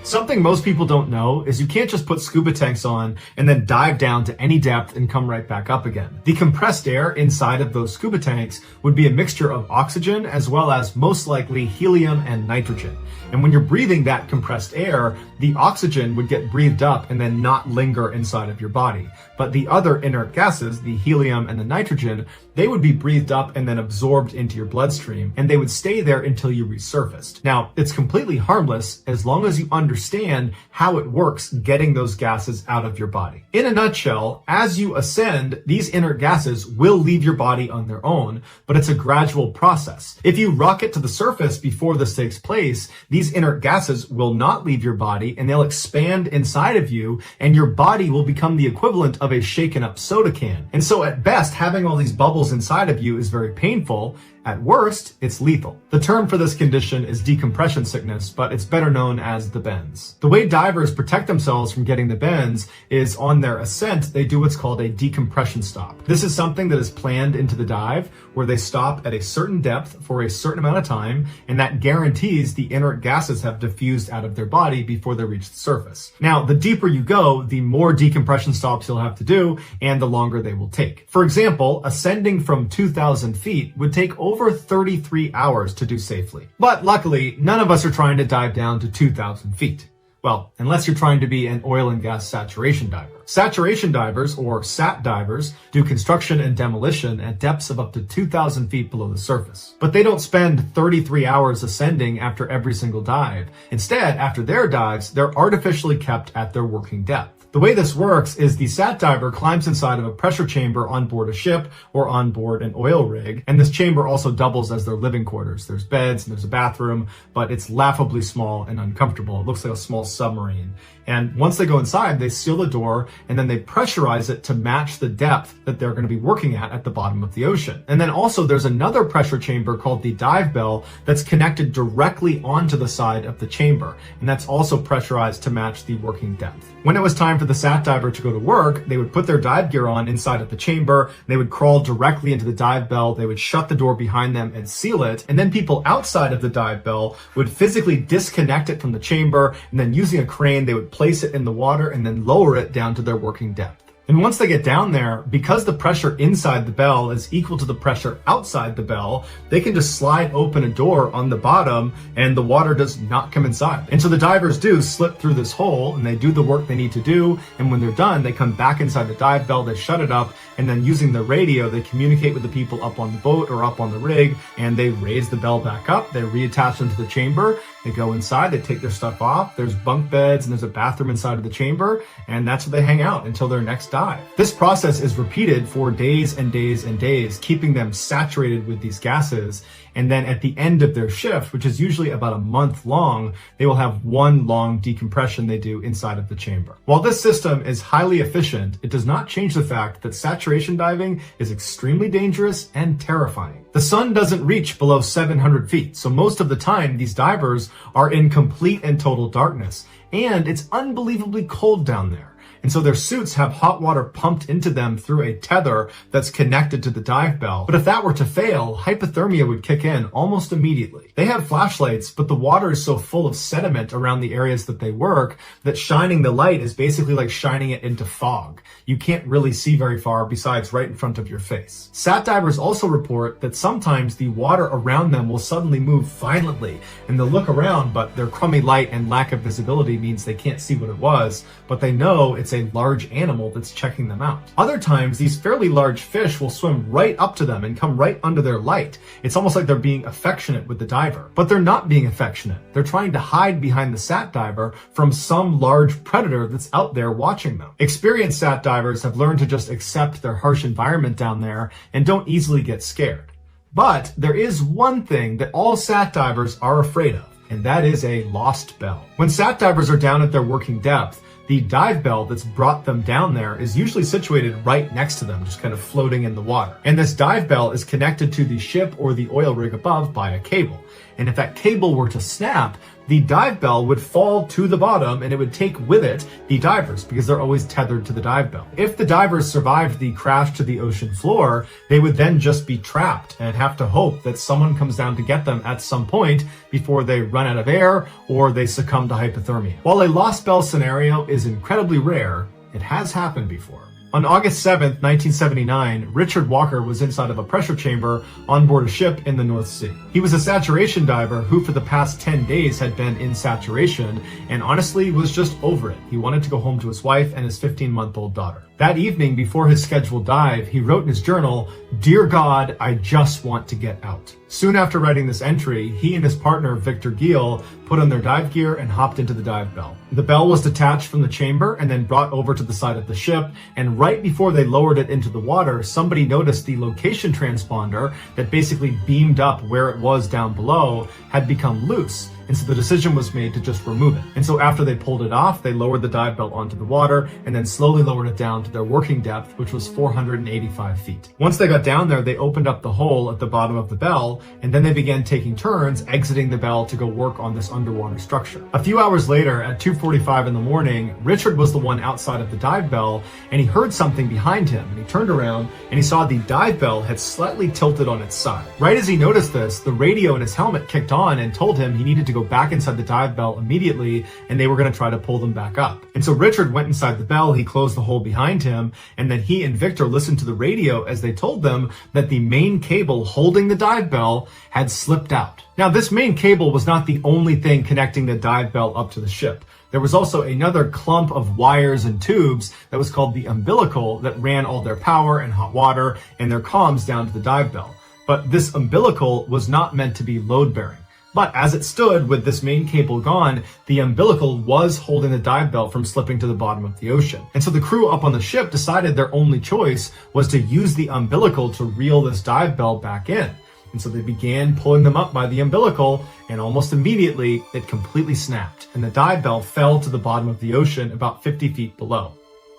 A: Something most people don't know is you can't just put scuba tanks on and then dive down to any depth and come right back up again. The compressed air inside of those scuba tanks would be a mixture of oxygen as well as most likely helium and nitrogen. And when you're breathing that compressed air, the oxygen would get breathed up and then not linger inside of your body. But the other inert gases, the helium and the nitrogen, they would be breathed up and then absorbed into your bloodstream, and they would stay there until you resurfaced. Now, it's completely harmless as long as you understand how it works getting those gases out of your body. In a nutshell, as you ascend, these inert gases will leave your body on their own, but it's a gradual process. If you rocket to the surface before this takes place, these inert gases will not leave your body and they'll expand inside of you, and your body will become the equivalent of a shaken up soda can. And so at best, having all these bubbles inside of you is very painful. At worst, it's lethal. The term for this condition is decompression sickness, but it's better known as the bends. The way divers protect themselves from getting the bends is on their ascent, they do what's called a decompression stop. This is something that is planned into the dive where they stop at a certain depth for a certain amount of time, and that guarantees the inert gases have diffused out of their body before they reach the surface. Now, the deeper you go, the more decompression stops you'll have to do, and the longer they will take. For example, ascending from 2,000 feet would take over 33 hours to do safely. But luckily, none of us are trying to dive down to 2,000 feet. Well, unless you're trying to be an oil and gas saturation diver. Saturation divers, or SAT divers, do construction and demolition at depths of up to 2,000 feet below the surface. But they don't spend 33 hours ascending after every single dive. Instead, after their dives, they're artificially kept at their working depth. The way this works is the SAT diver climbs inside of a pressure chamber on board a ship or on board an oil rig, and this chamber also doubles as their living quarters. There's beds and there's a bathroom, but it's laughably small and uncomfortable. It looks like a small submarine. And once they go inside, they seal the door and then they pressurize it to match the depth that they're going to be working at the bottom of the ocean. And then also there's another pressure chamber called the dive bell that's connected directly onto the side of the chamber. And that's also pressurized to match the working depth. When it was time for for the sat diver to go to work, they would put their dive gear on inside of the chamber. They would crawl directly into the dive bell. They would shut the door behind them and seal it. And then people outside of the dive bell would physically disconnect it from the chamber. And then using a crane, they would place it in the water and then lower it down to their working depth. And once they get down there, because the pressure inside the bell is equal to the pressure outside the bell, they can just slide open a door on the bottom and the water does not come inside. And so the divers do slip through this hole and they do the work they need to do. And when they're done, they come back inside the dive bell, they shut it up, and then using the radio, they communicate with the people up on the boat or up on the rig, and they raise the bell back up, they reattach them to the chamber, they go inside, they take their stuff off, there's bunk beds and there's a bathroom inside of the chamber, and that's where they hang out until their next dive. This process is repeated for days and days and days, keeping them saturated with these gases. And then at the end of their shift, which is usually about a month long, they will have one long decompression they do inside of the chamber. While this system is highly efficient, it does not change the fact that saturation diving is extremely dangerous and terrifying. The sun doesn't reach below 700 feet, so most of the time these divers are in complete and total darkness, and it's unbelievably cold down there. And so their suits have hot water pumped into them through a tether that's connected to the dive bell. But if that were to fail, hypothermia would kick in almost immediately. They have flashlights, but the water is so full of sediment around the areas that they work that shining the light is basically like shining it into fog. You can't really see very far besides right in front of your face. Sat divers also report that sometimes the water around them will suddenly move violently and they'll look around, but their crummy light and lack of visibility means they can't see what it was, but they know it's a large animal that's checking them out. Other times, these fairly large fish will swim right up to them and come right under their light. It's almost like they're being affectionate with the diver, but they're not being affectionate. They're trying to hide behind the sat diver from some large predator that's out there watching them. Experienced sat divers have learned to just accept their harsh environment down there and don't easily get scared. But there is one thing that all sat divers are afraid of, and that is a lost bell. When sat divers are down at their working depth, the dive bell that's brought them down there is usually situated right next to them, just kind of floating in the water. And this dive bell is connected to the ship or the oil rig above by a cable. And if that cable were to snap, the dive bell would fall to the bottom and it would take with it the divers because they're always tethered to the dive bell. If the divers survived the crash to the ocean floor, they would then just be trapped and have to hope that someone comes down to get them at some point before they run out of air or they succumb to hypothermia. While a lost bell scenario is incredibly rare, it has happened before. On August 7th, 1979, Richard Walker was inside of a pressure chamber on board a ship in the North Sea. He was a saturation diver who for the past 10 days had been in saturation and honestly was just over it. He wanted to go home to his wife and his 15-month-old daughter. That evening, before his scheduled dive, he wrote in his journal, "Dear God, I just want to get out." Soon after writing this entry, he and his partner, Victor Giel, put on their dive gear and hopped into the dive bell. The bell was detached from the chamber and then brought over to the side of the ship, and right before they lowered it into the water, somebody noticed the location transponder that basically beamed up where it was down below had become loose. And so the decision was made to just remove it. And so after they pulled it off, they lowered the dive bell onto the water and then slowly lowered it down to their working depth, which was 485 feet. Once they got down there, they opened up the hole at the bottom of the bell, and then they began taking turns exiting the bell to go work on this underwater structure. A few hours later, at 2:45 in the morning, Richard was the one outside of the dive bell, and he heard something behind him, and he turned around and he saw the dive bell had slightly tilted on its side. Right as he noticed this, the radio in his helmet kicked on and told him he needed to go back inside the dive bell immediately, and they were going to try to pull them back up. And so Richard went inside the bell, he closed the hole behind him, and then he and Victor listened to the radio as they told them that the main cable holding the dive bell had slipped out. Now, this main cable was not the only thing connecting the dive bell up to the ship. There was also another clump of wires and tubes that was called the umbilical that ran all their power and hot water and their comms down to the dive bell. But this umbilical was not meant to be load-bearing. But as it stood with this main cable gone, the umbilical was holding the dive bell from slipping to the bottom of the ocean. And so the crew up on the ship decided their only choice was to use the umbilical to reel this dive bell back in. And so they began pulling them up by the umbilical, and almost immediately it completely snapped, and the dive bell fell to the bottom of the ocean about 50 feet below.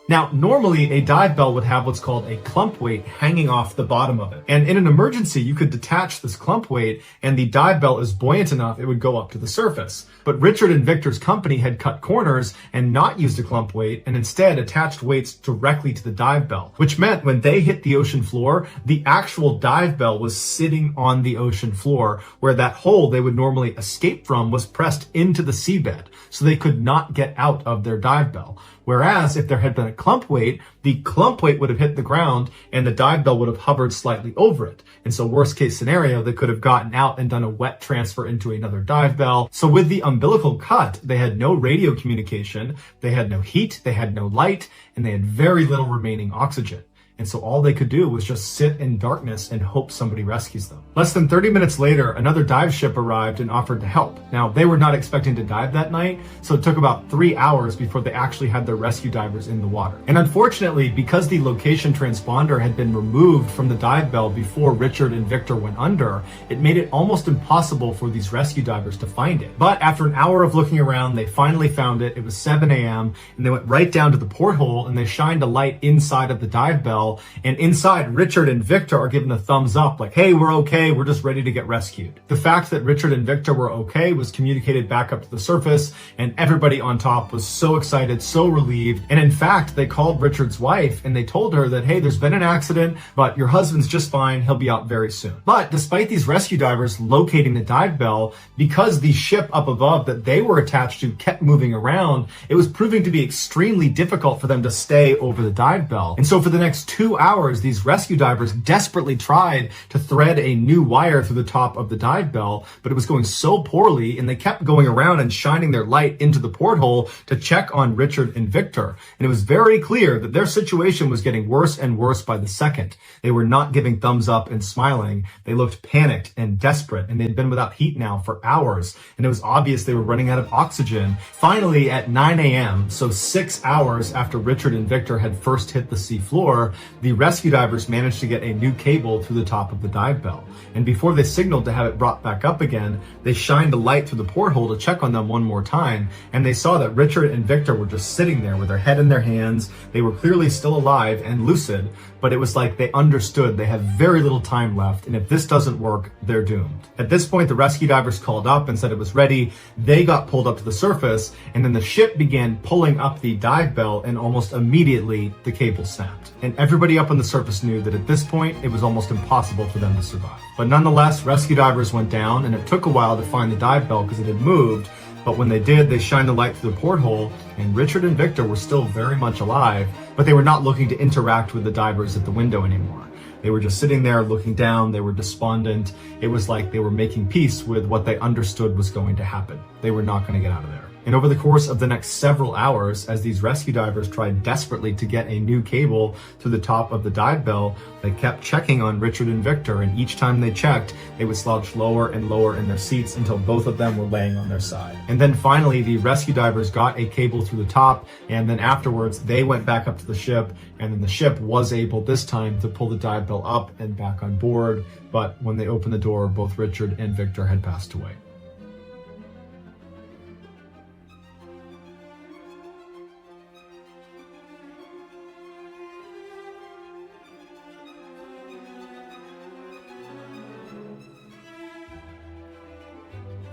A: Now, normally a dive bell would have what's called a clump weight hanging off the bottom of it. And in an emergency, you could detach this clump weight and the dive bell is buoyant enough it would go up to the surface. But Richard and Victor's company had cut corners and not used a clump weight and instead attached weights directly to the dive bell, which meant when they hit the ocean floor, the actual dive bell was sitting on the ocean floor where that hole they would normally escape from was pressed into the seabed, so they could not get out of their dive bell. Whereas if there had been a clump weight, the clump weight would have hit the ground and the dive bell would have hovered slightly over it. And so worst case scenario, they could have gotten out and done a wet transfer into another dive bell. So with the umbilical cut, they had no radio communication, they had no heat, they had no light, and they had very little remaining oxygen. And so all they could do was just sit in darkness and hope somebody rescues them. Less than 30 minutes later, another dive ship arrived and offered to help. Now, they were not expecting to dive that night, so it took about 3 hours before they actually had their rescue divers in the water. And unfortunately, because the location transponder had been removed from the dive bell before Richard and Victor went under, it made it almost impossible for these rescue divers to find it. But after an hour of looking around, they finally found it. It was 7 a.m., and they went right down to the porthole and they shined a light inside of the dive bell. And inside, Richard and Victor are given a thumbs up, like, hey, we're okay, we're just ready to get rescued. The fact that Richard and Victor were okay was communicated back up to the surface, and everybody on top was so excited, so relieved. And in fact, they called Richard's wife and they told her that, hey, there's been an accident, but your husband's just fine, he'll be out very soon. But despite these rescue divers locating the dive bell, because the ship up above that they were attached to kept moving around, it was proving to be extremely difficult for them to stay over the dive bell. And so for the next 2 hours, these rescue divers desperately tried to thread a new wire through the top of the dive bell, but it was going so poorly, and they kept going around and shining their light into the porthole to check on Richard and Victor. And it was very clear that their situation was getting worse and worse by the second. They were not giving thumbs up and smiling. They looked panicked and desperate, and they'd been without heat now for hours, and it was obvious they were running out of oxygen. Finally, at 9 a.m., so 6 hours after Richard and Victor had first hit the sea floor, the rescue divers managed to get a new cable through the top of the dive bell. And before they signaled to have it brought back up again, they shined a light through the porthole to check on them one more time, and they saw that Richard and Victor were just sitting there with their head in their hands. They were clearly still alive and lucid, but it was like they understood they have very little time left, and if this doesn't work, they're doomed. At this point, the rescue divers called up and said it was ready. They got pulled up to the surface, and then the ship began pulling up the dive bell, and almost immediately the cable snapped. And everybody up on the surface knew that at this point, it was almost impossible for them to survive. But nonetheless, rescue divers went down, and it took a while to find the dive bell because it had moved. But when they did, they shined the light through the porthole, and Richard and Victor were still very much alive, but they were not looking to interact with the divers at the window anymore. They were just sitting there looking down. They were despondent. It was like they were making peace with what they understood was going to happen. They were not going to get out of there. And over the course of the next several hours, as these rescue divers tried desperately to get a new cable through the top of the dive bell, they kept checking on Richard and Victor, and each time they checked, they would slouch lower and lower in their seats until both of them were laying on their side. And then finally, the rescue divers got a cable through the top, and then afterwards, they went back up to the ship, and then the ship was able this time to pull the dive bell up and back on board. But when they opened the door, both Richard and Victor had passed away.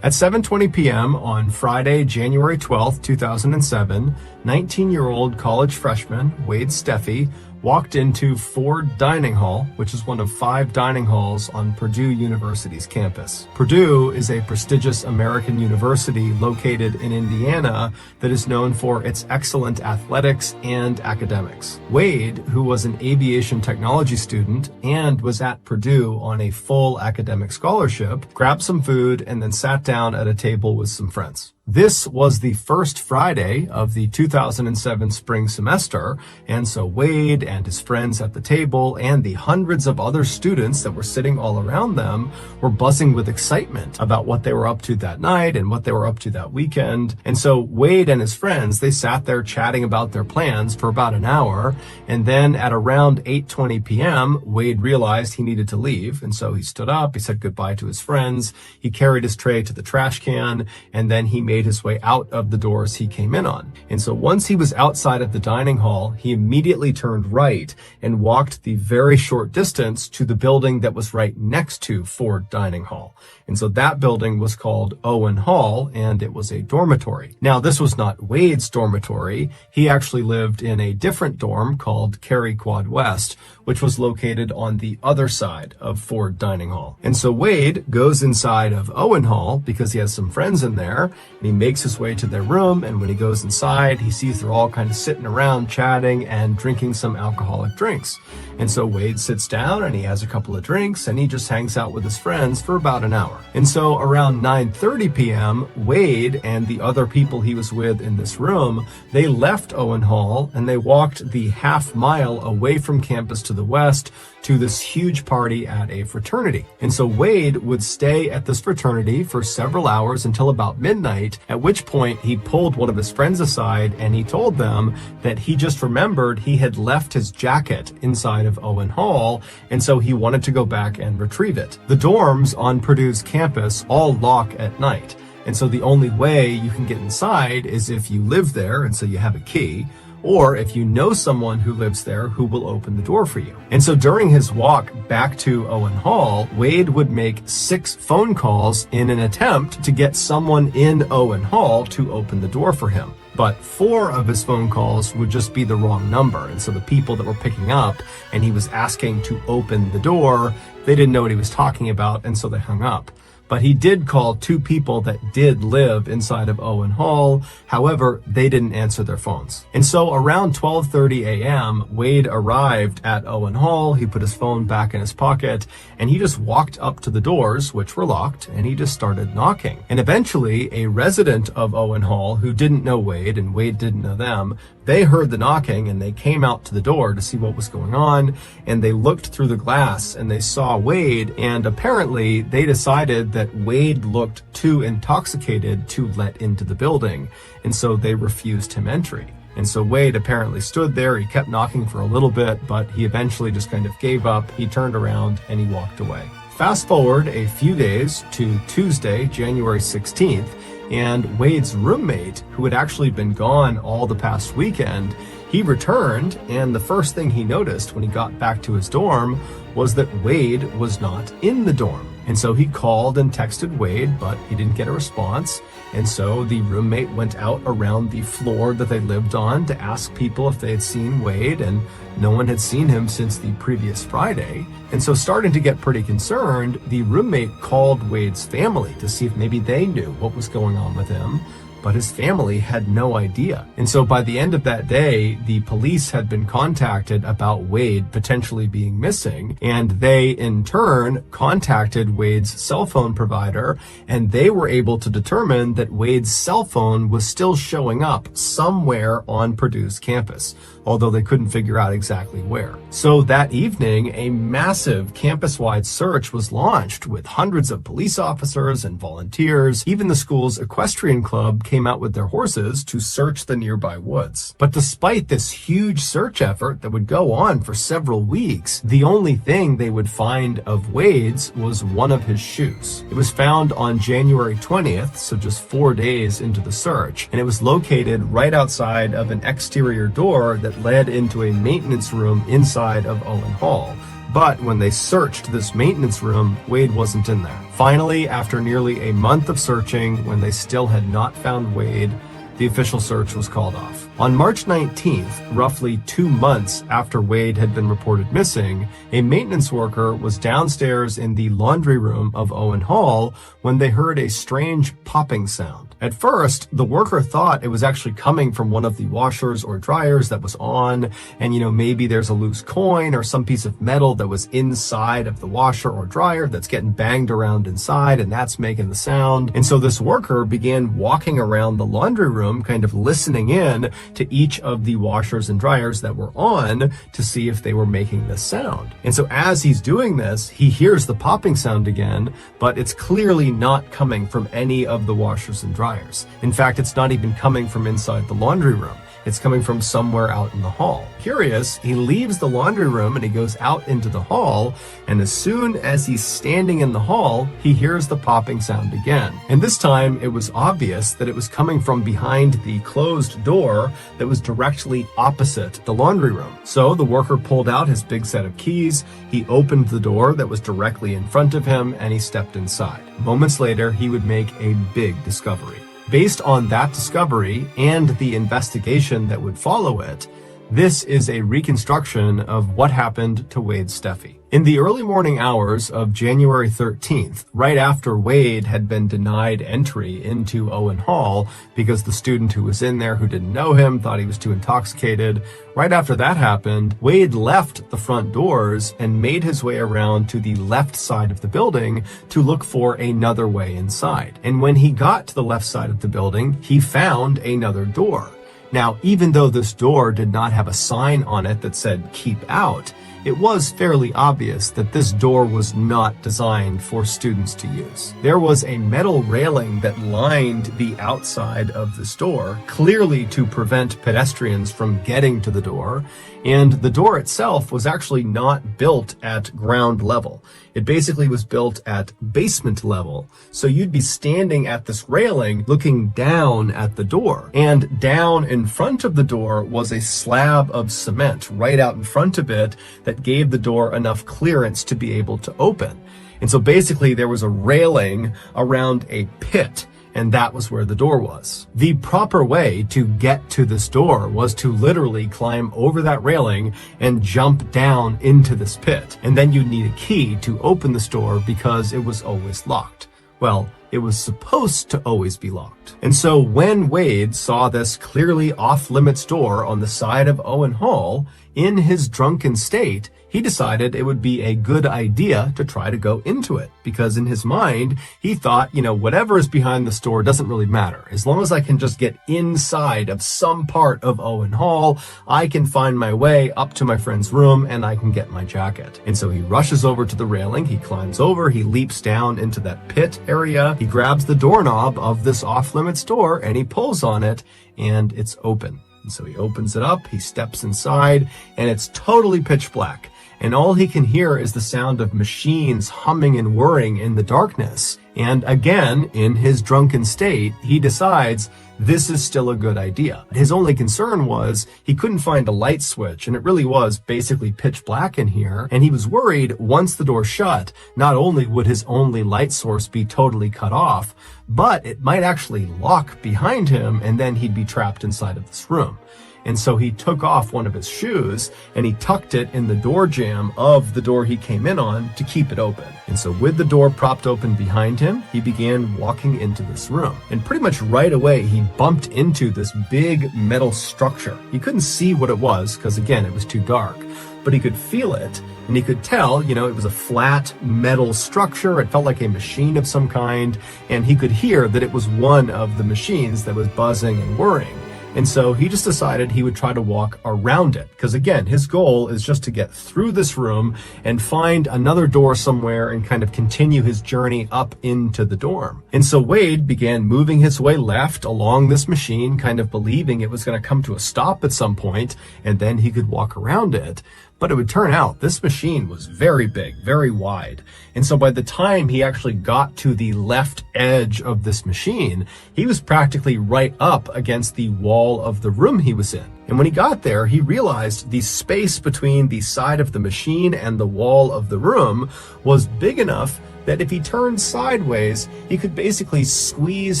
A: At 7:20 p.m. on Friday, January 12, 2007, 19-year-old college freshman Wade Steffi walked into Ford Dining Hall, which is one of 5 dining halls on Purdue University's campus. Purdue is a prestigious American university located in Indiana that is known for its excellent athletics and academics. Wade, who was an aviation technology student and was at Purdue on a full academic scholarship, grabbed some food and then sat down at a table with some friends. This was the first Friday of the 2007 spring semester, and so Wade and his friends at the table and the hundreds of other students that were sitting all around them were buzzing with excitement about what they were up to that night and what they were up to that weekend. And so Wade and his friends, they sat there chatting about their plans for about an hour, and then at around 8:20 p.m., Wade realized he needed to leave, and so he stood up, he said goodbye to his friends, he carried his tray to the trash can, and then he made made his way out of the doors he came in on. And so once he was outside of the dining hall, he immediately turned right and walked the very short distance to the building that was right next to Ford Dining Hall. And so that building was called Owen Hall, and it was a dormitory. Now, this was not Wade's dormitory. He actually lived in a different dorm called Cary Quad West, which was located on the other side of Ford Dining Hall. And so Wade goes inside of Owen Hall because he has some friends in there, and he makes his way to their room, and when he goes inside, he sees they're all kind of sitting around chatting and drinking some alcoholic drinks. And so Wade sits down and he has a couple of drinks and he just hangs out with his friends for about an hour. And so around 9:30 p.m., Wade and the other people he was with in this room, they left Owen Hall and they walked the half mile away from campus to the west to this huge party at a fraternity. And so Wade would stay at this fraternity for several hours until about midnight, at which point he pulled one of his friends aside and he told them that he just remembered he had left his jacket inside of Owen Hall, and so he wanted to go back and retrieve it. The dorms on Purdue's campus all lock at night, and so the only way you can get inside is if you live there and so you have a key, or if you know someone who lives there who will open the door for you. And so during his walk back to Owen Hall, Wade would make 6 phone calls in an attempt to get someone in Owen Hall to open the door for him. But 4 of his phone calls would just be the wrong number. And so the people that were picking up and he was asking to open the door, they didn't know what he was talking about, and so they hung up. But he did call 2 people that did live inside of Owen Hall. However, they didn't answer their phones. And so around 12:30 a.m., Wade arrived at Owen Hall. He put his phone back in his pocket and he just walked up to the doors, which were locked, and he just started knocking. And eventually a resident of Owen Hall who didn't know Wade and Wade didn't know them, they heard the knocking and they came out to the door to see what was going on, and they looked through the glass and they saw Wade, and apparently they decided that Wade looked too intoxicated to let into the building, and so they refused him entry. And so Wade apparently stood there. He kept knocking for a little bit, but he eventually just kind of gave up. He turned around and he walked away. Fast forward a few days to Tuesday, January 16th, and Wade's roommate, who had actually been gone all the past weekend, he returned, and the first thing he noticed when he got back to his dorm was that Wade was not in the dorm. And so he called and texted Wade, but he didn't get a response. And so the roommate went out around the floor that they lived on to ask people if they had seen Wade, and no one had seen him since the previous Friday. And so starting to get pretty concerned, the roommate called Wade's family to see if maybe they knew what was going on with him. But his family had no idea. And so by the end of that day, the police had been contacted about Wade potentially being missing, and they in turn contacted Wade's cell phone provider, and they were able to determine that Wade's cell phone was still showing up somewhere on Purdue's campus, although they couldn't figure out exactly where. So that evening, a massive campus-wide search was launched with hundreds of police officers and volunteers. Even the school's equestrian club came out with their horses to search the nearby woods. But despite this huge search effort that would go on for several weeks, the only thing they would find of Wade's was one of his shoes. It was found on January 20th, so just 4 days into the search, and it was located right outside of an exterior door that led into a maintenance room inside of Owen Hall. But when they searched this maintenance room, Wade wasn't in there. Finally, after nearly a month of searching, when they still had not found Wade, the official search was called off. On March 19th, roughly 2 months after Wade had been reported missing, a maintenance worker was downstairs in the laundry room of Owen Hall when they heard a strange popping sound. At first, the worker thought it was actually coming from one of the washers or dryers that was on, and maybe there's a loose coin or some piece of metal that was inside of the washer or dryer that's getting banged around inside, and that's making the sound. And so this worker began walking around the laundry room, kind of listening in to each of the washers and dryers that were on to see if they were making this sound. And so as he's doing this, he hears the popping sound again, but it's clearly not coming from any of the washers and dryers. In fact, it's not even coming from inside the laundry room. It's coming from somewhere out in the hall. Curious, he leaves the laundry room and he goes out into the hall, and as soon as he's standing in the hall, he hears the popping sound again. And this time, it was obvious that it was coming from behind the closed door that was directly opposite the laundry room. So the worker pulled out his big set of keys, he opened the door that was directly in front of him, and he stepped inside. Moments later, he would make a big discovery. Based on that discovery and the investigation that would follow it, this is a reconstruction of what happened to Wade Steffi. In the early morning hours of January 13th, right after Wade had been denied entry into Owen Hall because the student who was in there who didn't know him thought he was too intoxicated, right after that happened, Wade left the front doors and made his way around to the left side of the building to look for another way inside. And when he got to the left side of the building, he found another door. Now, even though this door did not have a sign on it that said "keep out," it was fairly obvious that this door was not designed for students to use. There was a metal railing that lined the outside of this door, clearly to prevent pedestrians from getting to the door, and the door itself was actually not built at ground level. It basically was built at basement level. So you'd be standing at this railing looking down at the door, and down in front of the door was a slab of cement right out in front of it that gave the door enough clearance to be able to open. And so basically there was a railing around a pit, and that was where the door was. The proper way to get to this door was to literally climb over that railing and jump down into this pit. And then you'd need a key to open this door because it was always locked. Well, it was supposed to always be locked. And so when Wade saw this clearly off-limits door on the side of Owen Hall, in his drunken state, he decided it would be a good idea to try to go into it, because in his mind, he thought, whatever is behind the store doesn't really matter. As long as I can just get inside of some part of Owen Hall, I can find my way up to my friend's room and I can get my jacket. And so he rushes over to the railing, he climbs over, he leaps down into that pit area, he grabs the doorknob of this off-limits door and he pulls on it, and it's open. And so he opens it up, he steps inside, and it's totally pitch black. And all he can hear is the sound of machines humming and whirring in the darkness. And again, in his drunken state, he decides this is still a good idea. His only concern was he couldn't find a light switch, and it really was basically pitch black in here. And he was worried once the door shut, not only would his only light source be totally cut off, but it might actually lock behind him, and then he'd be trapped inside of this room. And so he took off one of his shoes and he tucked it in the door jamb of the door he came in on to keep it open. And so with the door propped open behind him, he began walking into this room. And pretty much right away, he bumped into this big metal structure. He couldn't see what it was because, again, it was too dark, but he could feel it. And he could tell, it was a flat metal structure. It felt like a machine of some kind. And he could hear that it was one of the machines that was buzzing and whirring. And so he just decided he would try to walk around it. Because again, his goal is just to get through this room and find another door somewhere and kind of continue his journey up into the dorm. And so Wade began moving his way left along this machine, kind of believing it was going to come to a stop at some point, and then he could walk around it. But it would turn out this machine was very big, very wide. And so by the time he actually got to the left edge of this machine, he was practically right up against the wall of the room he was in. And when he got there, he realized the space between the side of the machine and the wall of the room was big enough that if he turned sideways, he could basically squeeze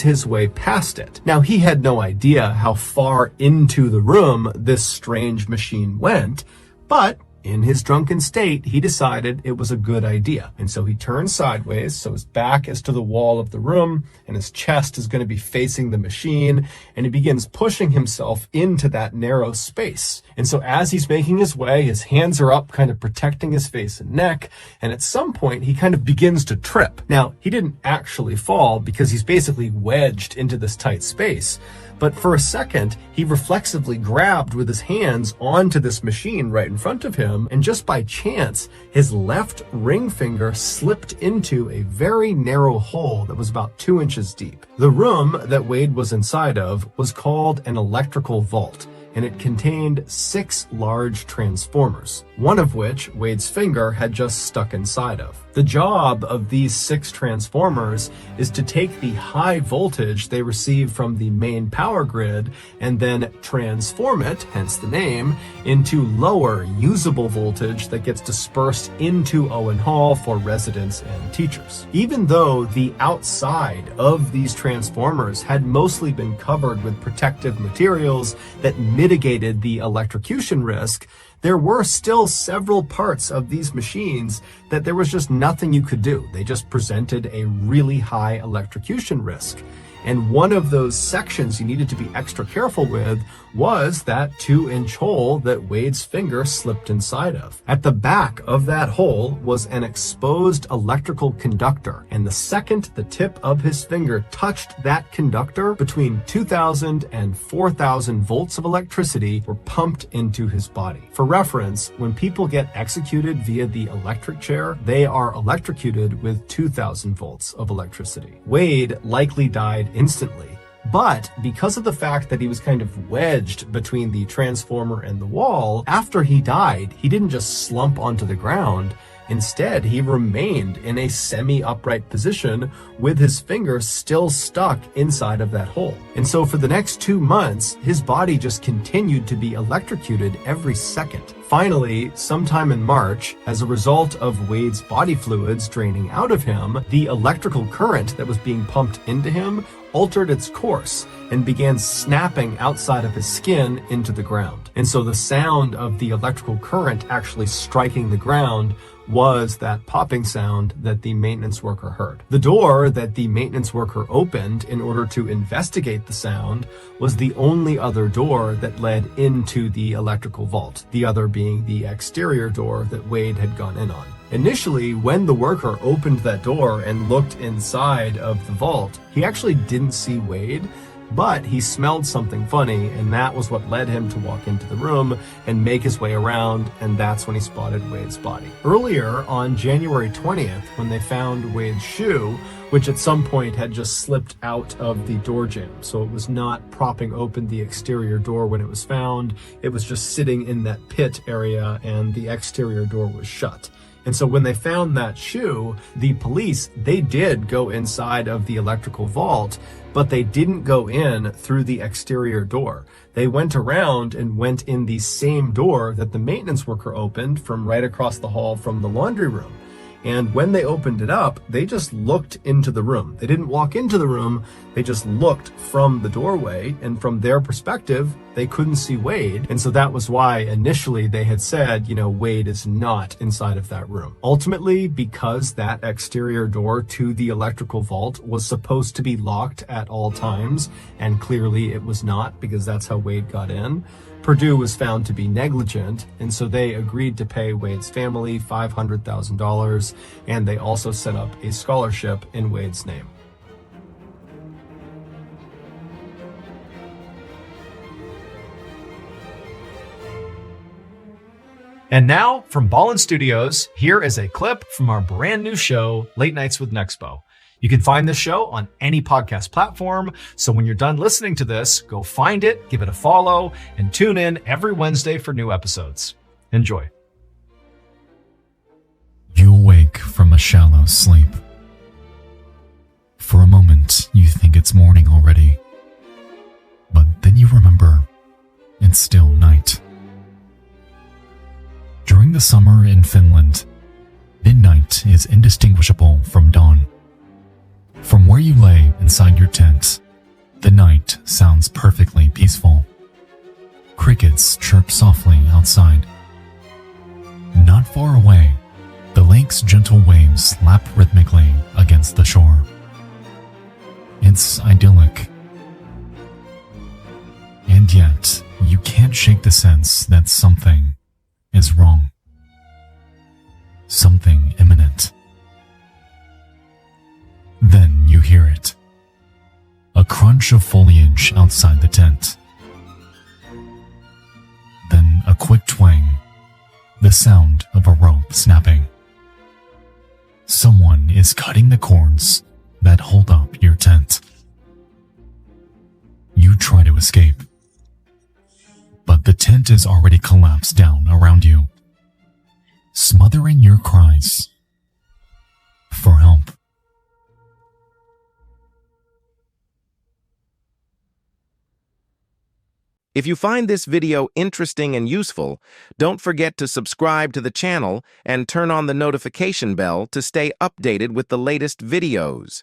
A: his way past it. Now, he had no idea how far into the room this strange machine went, but in his drunken state, he decided it was a good idea. And so he turns sideways, so his back is to the wall of the room, and his chest is going to be facing the machine, and he begins pushing himself into that narrow space. And so as he's making his way, his hands are up, kind of protecting his face and neck, and at some point, he kind of begins to trip. Now, he didn't actually fall because he's basically wedged into this tight space. But for a second, he reflexively grabbed with his hands onto this machine right in front of him, and just by chance, his left ring finger slipped into a very narrow hole that was about 2 inches deep. The room that Wade was inside of was called an electrical vault. and it contained 6 large transformers, one of which Wade's finger had just stuck inside of. The job of these 6 transformers is to take the high voltage they receive from the main power grid and then transform it, hence the name, into lower usable voltage that gets dispersed into Owen Hall for residents and teachers. Even though the outside of these transformers had mostly been covered with protective materials that mitigated the electrocution risk, there were still several parts of these machines that there was just nothing you could do. They just presented a really high electrocution risk. And one of those sections you needed to be extra careful with was that 2-inch hole that Wade's finger slipped inside of. At the back of that hole was an exposed electrical conductor, and the second the tip of his finger touched that conductor, between 2,000 and 4,000 volts of electricity were pumped into his body. For reference, when people get executed via the electric chair, they are electrocuted with 2,000 volts of electricity. Wade likely died instantly. But because of the fact that he was kind of wedged between the transformer and the wall, after he died, he didn't just slump onto the ground. Instead, he remained in a semi-upright position with his finger still stuck inside of that hole. And so for the next 2 months, his body just continued to be electrocuted every second. Finally, sometime in March, as a result of Wade's body fluids draining out of him, the electrical current that was being pumped into him altered its course and began snapping outside of his skin into the ground. And so the sound of the electrical current actually striking the ground was that popping sound that the maintenance worker heard. The door that the maintenance worker opened in order to investigate the sound was the only other door that led into the electrical vault, the other being the exterior door that Wade had gone in on. Initially, when the worker opened that door and looked inside of the vault, he actually didn't see Wade, but he smelled something funny, and that was what led him to walk into the room and make his way around, and that's when he spotted Wade's body. Earlier, on January 20th, when they found Wade's shoe, which at some point had just slipped out of the door jamb, so it was not propping open the exterior door when it was found, it was just sitting in that pit area, and the exterior door was shut. And so when they found that shoe, the police, they did go inside of the electrical vault, but they didn't go in through the exterior door. They went around and went in the same door that the maintenance worker opened from right across the hall from the laundry room. And when they opened it up, they just looked into the room. They didn't walk into the room, they just looked from the doorway, and from their perspective, they couldn't see Wade. And so that was why initially they had said, Wade is not inside of that room. Ultimately, because that exterior door to the electrical vault was supposed to be locked at all times, and clearly it was not, because that's how Wade got in, Purdue was found to be negligent, and so they agreed to pay Wade's family $500,000, and they also set up a scholarship in Wade's name. And now, from Ballin Studios, here is a clip from our brand new show, Late Nights with Nexpo. You can find this show on any podcast platform, so when you're done listening to this, go find it, give it a follow, and tune in every Wednesday for new episodes. Enjoy.
B: You awake from a shallow sleep. For a moment, you think it's morning already, but then you remember it's still night. During the summer in Finland, midnight is indistinguishable from dawn. From where you lay inside your tent, the night sounds perfectly peaceful. Crickets chirp softly outside. Not far away, the lake's gentle waves lap rhythmically against the shore. It's idyllic. And yet, you can't shake the sense that something is wrong. Something imminent. Then you hear it. A crunch of foliage outside the tent. Then a quick twang. The sound of a rope snapping. Someone is cutting the cords that hold up your tent. You try to escape, the tent is already collapsed down around you, smothering your cries for help.
C: If you find this video interesting and useful, don't forget to subscribe to the channel and turn on the notification bell to stay updated with the latest videos.